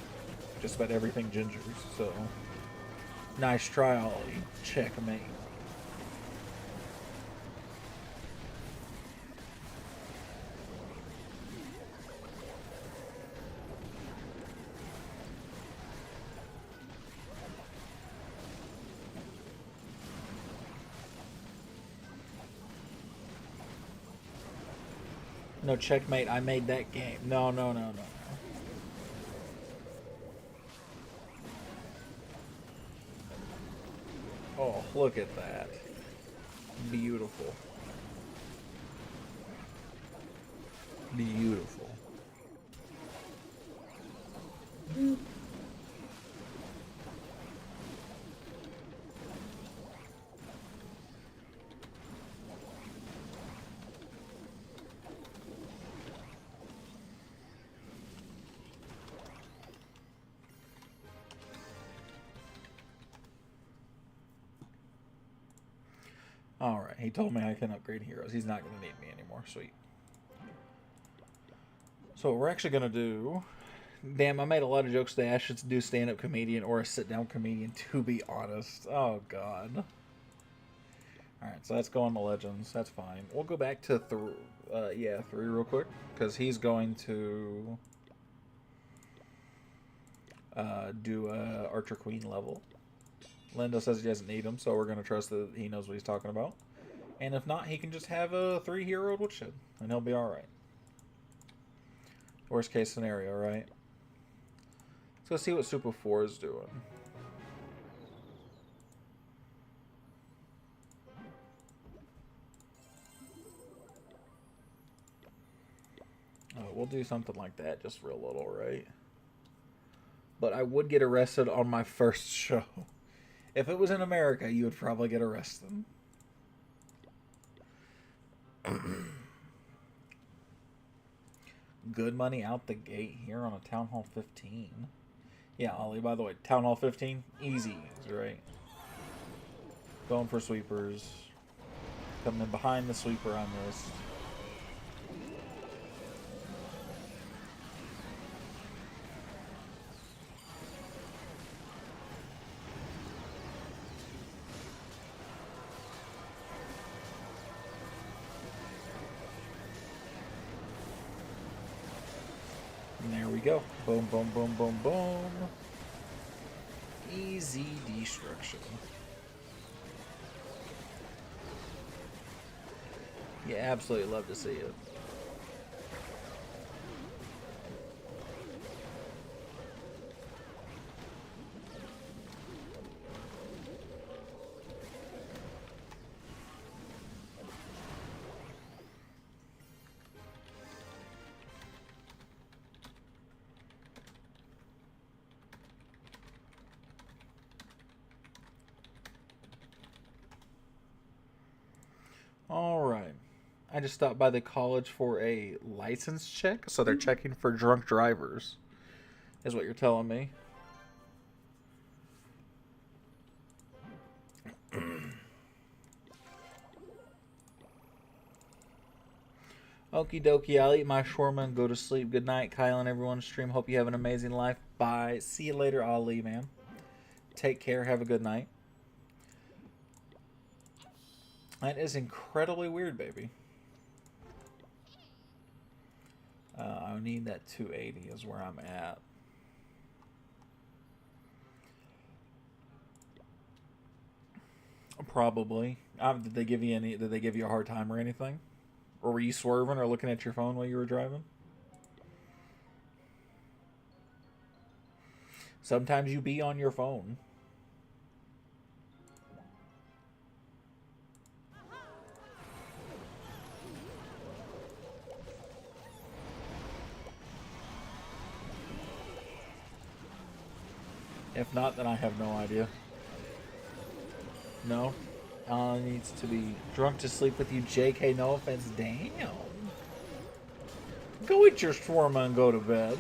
just about everything gingers. So, nice try, Ollie. Checkmate. No, checkmate. I made that game. No, no, no, no, no. Oh, look at that. Beautiful. Beautiful. Alright, he told me I can upgrade heroes. He's not going to need me anymore. Sweet. So what we're actually going to do... Damn, I made a lot of jokes today. I should do stand-up comedian or a sit-down comedian, to be honest. Oh, God. Alright, so let's go on the Legends. That's fine. We'll go back to 3 real quick. Because he's going to... do a Archer Queen level. Lindo says he doesn't need him, so we're going to trust that he knows what he's talking about. And if not, he can just have a 3-hero Woodshed, and he'll be alright. Worst case scenario, right? Let's go see what Super 4 is doing. We'll do something like that just for a little, right? But I would get arrested on my first show. If it was in America, you would probably get arrested. Good money out the gate here on a Town Hall 15. Yeah, Ollie, by the way, Town Hall 15, easy, right? Going for sweepers. coming in behind the sweeper on this. And there we go. Boom, boom, boom, boom, boom. Easy destruction. You absolutely love to see it. All right. I just stopped by the college for a license check, so they're checking for drunk drivers, is what you're telling me. Okie dokie, I'll eat my shawarma and go to sleep. Good night, Kyle and everyone. Stream. Hope you have an amazing life. Bye. See you later, Ali, man. Take care. Have a good night. That is incredibly weird, baby. I need that 280 is where I'm at. Probably. Did they give you any? Did they give you a hard time or anything? Or were you swerving or looking at your phone while you were driving? Sometimes you be on your phone. If not, then I have no idea. No. Needs to be drunk to sleep with you, JK. No offense. Damn. Go eat your shawarma and go to bed.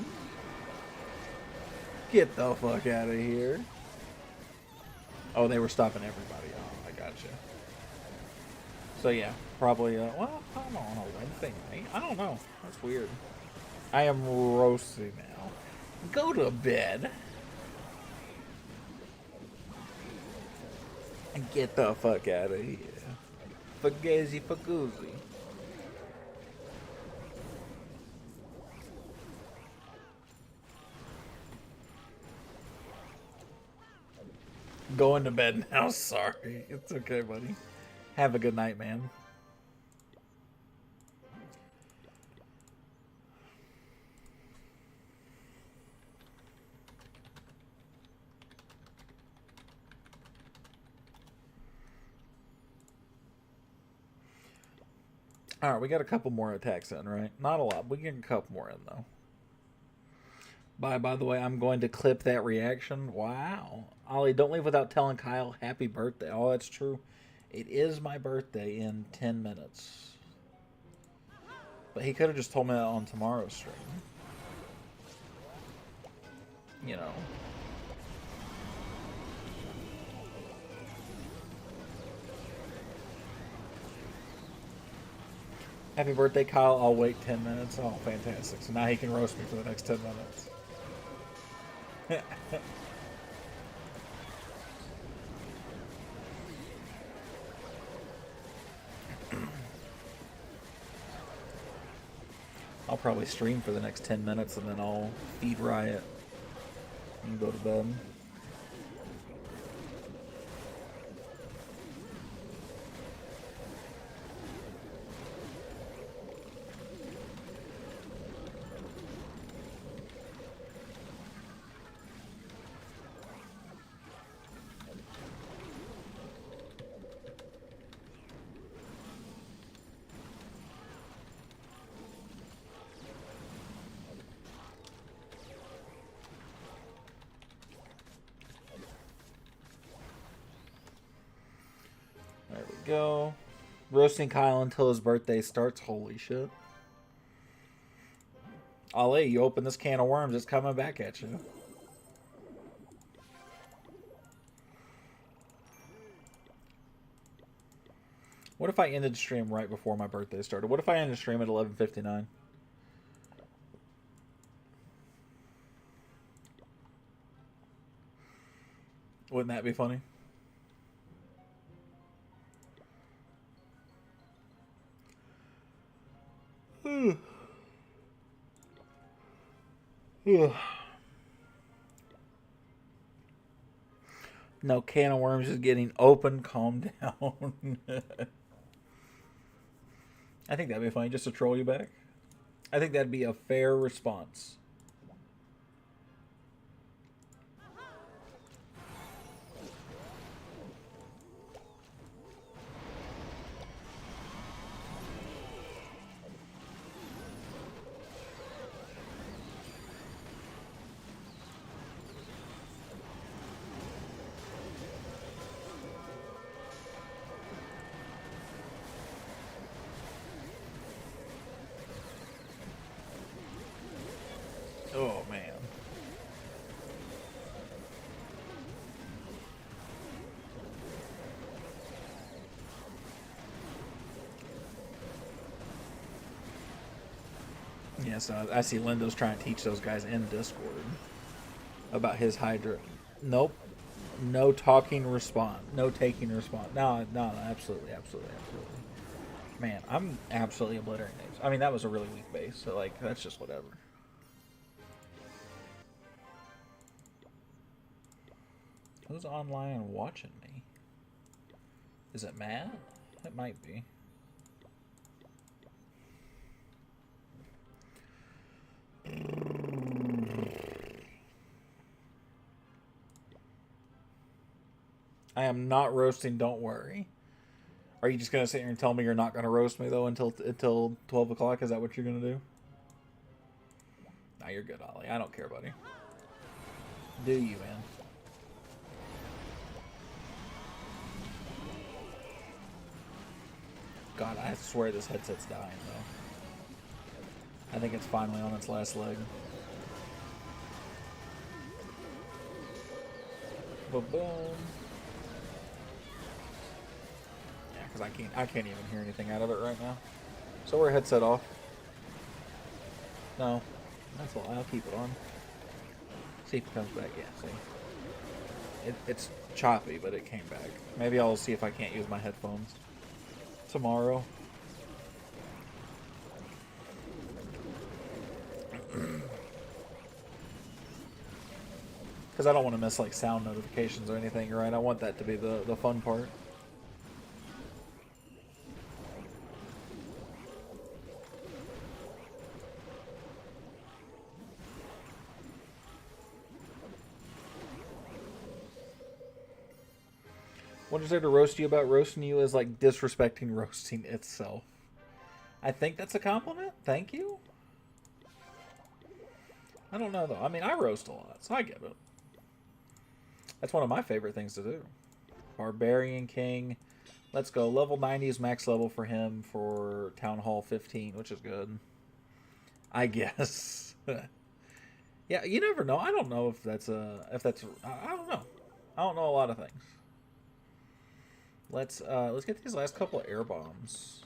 Get the fuck out of here. Oh, they were stopping everybody. Oh, I gotcha. So yeah, probably, well, I don't know, on a Wednesday night? I don't know. That's weird. I am roasting now. Go to bed. And get the fuck out of here. Fugazi Fagoozy. Going to bed now, sorry. It's okay, buddy. Have a good night, man. Alright, we got a couple more attacks in, right? Not a lot. We get a couple more in, though. By the way, I'm going to clip that reaction. Wow. Ollie, don't leave without telling Kyle happy birthday. Oh, that's true. It is my birthday in 10 minutes. But he could have just told me that on tomorrow's stream. You know. Happy birthday, Kyle. I'll wait 10 minutes. Oh, fantastic. So now he can roast me for the next 10 minutes. I'll probably stream for the next 10 minutes and then I'll feed Riot and go to bed. There we go. Roasting Kyle until his birthday starts. Holy shit. Ali, you open this can of worms, it's coming back at you. What if I ended the stream right before my birthday started? What if I ended the stream at 11:59? Wouldn't that be funny? No, can of worms is getting open. Calm down. I think that'd be funny, just to troll you back. I think that'd be a fair response. Oh, man. Yes, I see Lindo's trying to teach those guys in Discord about his Hydra. Nope. No talking response. No taking response. No, absolutely, absolutely, absolutely. Man, I'm absolutely obliterating names. I mean, that was a really weak base, so, like, that's just whatever. Who's online watching me? Is it Matt? It might be. I am not roasting, don't worry. Are you just going to sit here and tell me you're not going to roast me, though, until 12 o'clock? Is that what you're going to do? Nah, you're good, Ollie. I don't care, buddy. Do you, man? God, I swear this headset's dying, though. I think it's finally on its last leg. Ba-boom. Yeah, because I can't even hear anything out of it right now. So we're headset off. No, that's all. I'll keep it on. See if it comes back. Yeah, see. It's choppy, but it came back. Maybe I'll see if I can't use my headphones tomorrow. Because I don't want to miss like sound notifications or anything, right? I want that to be the fun part. What is there to roast you about? Roasting you is like disrespecting roasting itself. I think that's a compliment. Thank you. I don't know though. I mean, I roast a lot, so I get it. That's one of my favorite things to do. Barbarian King. Let's go. Level 90 is max level for him for Town Hall 15, which is good. I guess. Yeah, you never know. I don't know if that's I don't know. I don't know a lot of things. Let's get these last couple of air bombs.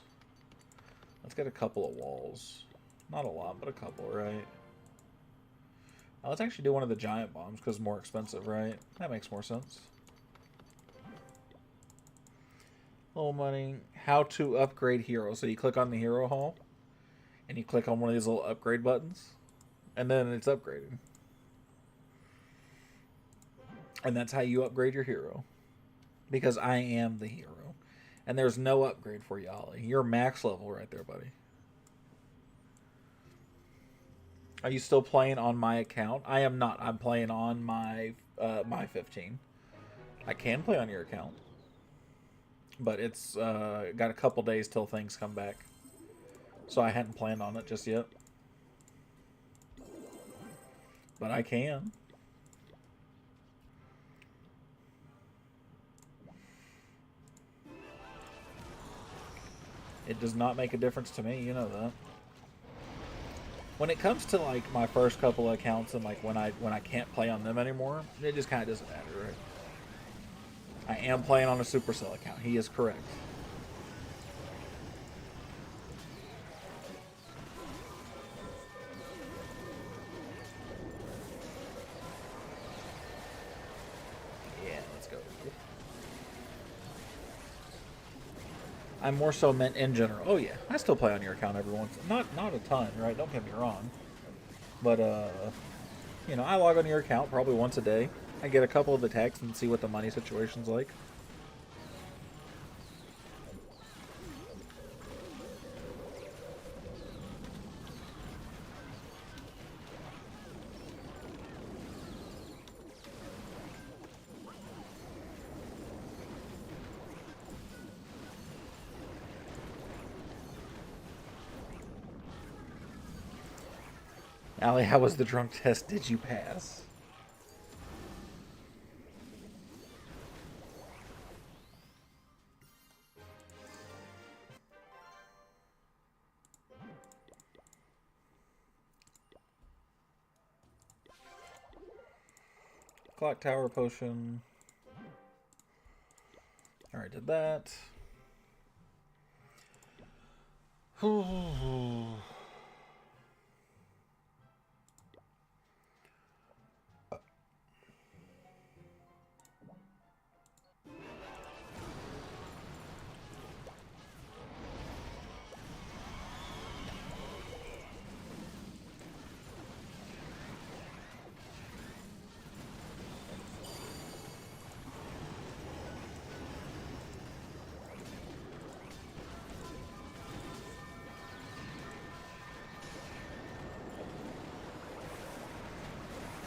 Let's get a couple of walls. Not a lot, but a couple, right? Let's actually do one of the giant bombs because it's more expensive, right? That makes more sense. Little money. How to upgrade hero. So you click on the hero hall, and you click on one of these little upgrade buttons, and then it's upgraded. And that's how you upgrade your hero. Because I am the hero. And there's no upgrade for you, Ollie. You're max level right there, buddy. Are you still playing on my account? I am not. I'm playing on my 15. I can play on your account. But it's got a couple days till things come back. So I hadn't planned on it just yet. But I can. It does not make a difference to me, you know that. When it comes to like my first couple of accounts and like when I can't play on them anymore, it just kind of doesn't matter, right? I am playing on a Supercell account. He is correct. go. I more so meant in general. Oh yeah, I still play on your account every once. Not a ton, right? Don't get me wrong. But you know, I log on your account probably once a day. I get a couple of attacks and see what the money situation's like. Allie, how was the drunk test? Did you pass? Clock tower potion. Alright, did that.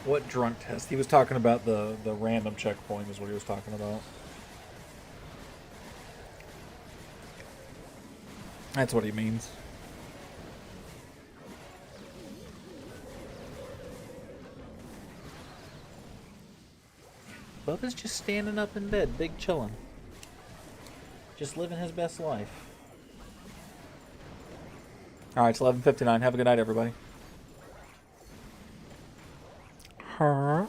What drunk test? He was talking about the random checkpoint is what he was talking about. That's what he means. Bubba's just standing up in bed, big chillin'. Just living his best life. Alright, it's 11:59. Have a good night, everybody. Huh?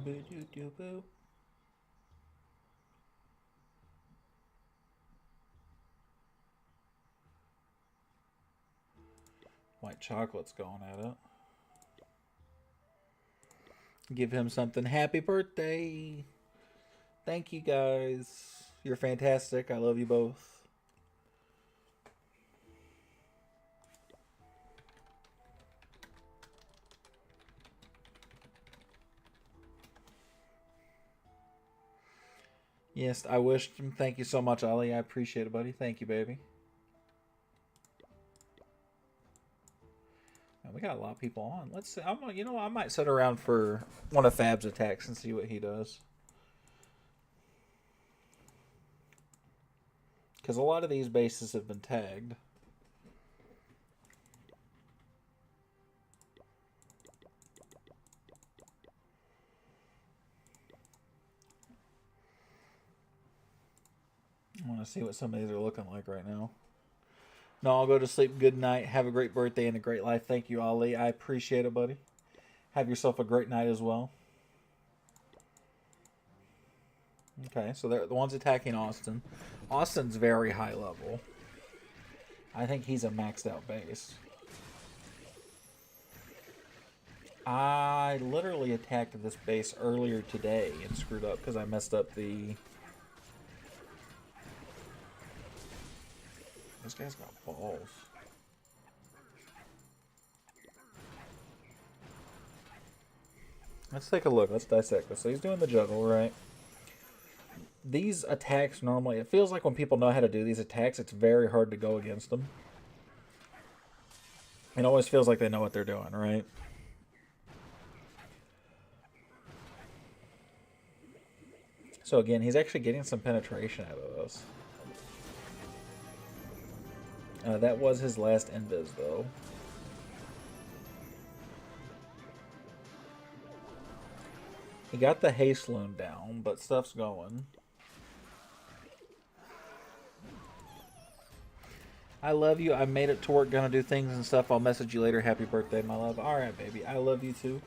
Boo-doo-doo-boo. White chocolate's going at it. Give him something. Happy birthday. Thank you, guys. You're fantastic. I love you both. Yes, I wish. Thank you so much, Ali. I appreciate it, buddy. Thank you, baby. Man, we got a lot of people on. Let's see. You know, I might sit around for one of Fab's attacks and see what he does. Because a lot of these bases have been tagged. I want to see what some of these are looking like right now. No, I'll go to sleep. Good night. Have a great birthday and a great life. Thank you, Ali. I appreciate it, buddy. Have yourself a great night as well. Okay, so they're the ones attacking Austin. Austin's very high level. I think he's a maxed out base. I literally attacked this base earlier today and screwed up because I messed up the... This guy's got balls. Let's take a look. Let's dissect this. So he's doing the juggle, right? These attacks normally... It feels like when people know how to do these attacks, it's very hard to go against them. It always feels like they know what they're doing, right? So again, he's actually getting some penetration out of this. That was his last invis, though. He got the haste loon down, but stuff's going. I love you. I made it to work, gonna do things and stuff. I'll message you later. Happy birthday, my love. Alright, baby. I love you too.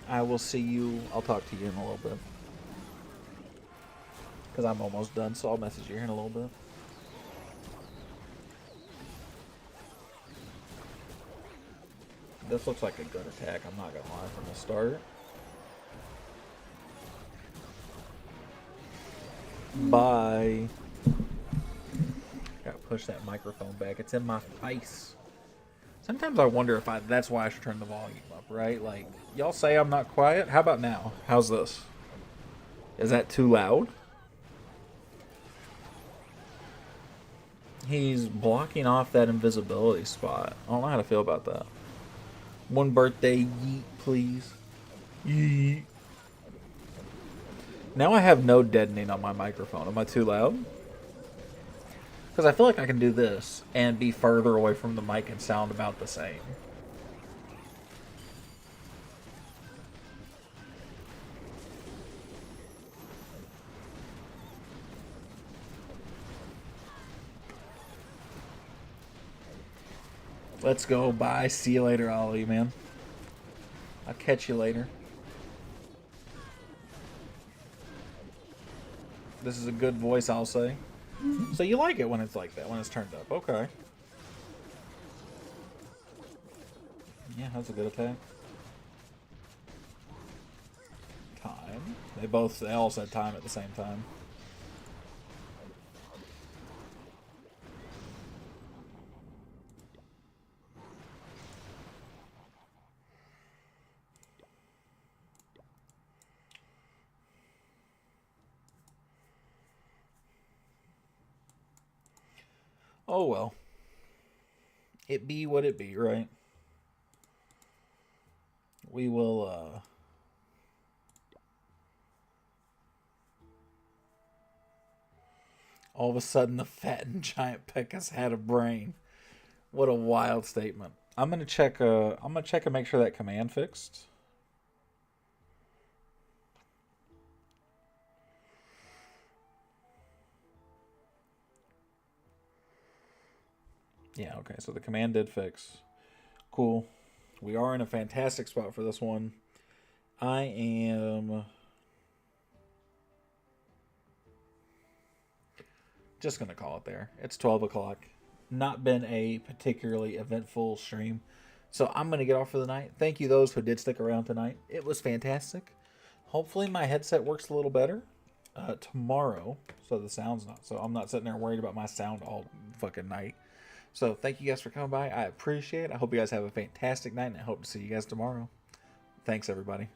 I will see you. I'll talk to you in a little bit. Because I'm almost done, so I'll message you here in a little bit. This looks like a good attack, I'm not gonna lie, from the start. Bye. Gotta push that microphone back. It's in my face. Sometimes I wonder if that's why I should turn the volume up, right? Like, y'all say I'm not quiet. How about now? How's this? Is that too loud? He's blocking off that invisibility spot. I don't know how to feel about that. One birthday, yeet, please. Yeet. Now I have no deadening on my microphone. Am I too loud? Because I feel like I can do this and be further away from the mic and sound about the same. Let's go. Bye. See you later, Ollie, man. I'll catch you later. This is a good voice, I'll say. So you like it when it's like that, when it's turned up. Okay. Yeah, that's a good attack. Time. They all said time at the same time. Oh well. It be what it be, right? We will, all of a sudden the fat and giant Pekkas had a brain. What a wild statement. I'm gonna check and make sure that command fixed. Yeah, okay, so the command did fix. Cool. We are in a fantastic spot for this one. I am just going to call it there. It's 12 o'clock. Not been a particularly eventful stream. So I'm going to get off for the night. Thank you those who did stick around tonight. It was fantastic. Hopefully my headset works a little better tomorrow. So the sound's not. So I'm not sitting there worried about my sound all fucking night. So thank you guys for coming by. I appreciate it. I hope you guys have a fantastic night, and I hope to see you guys tomorrow. Thanks, everybody.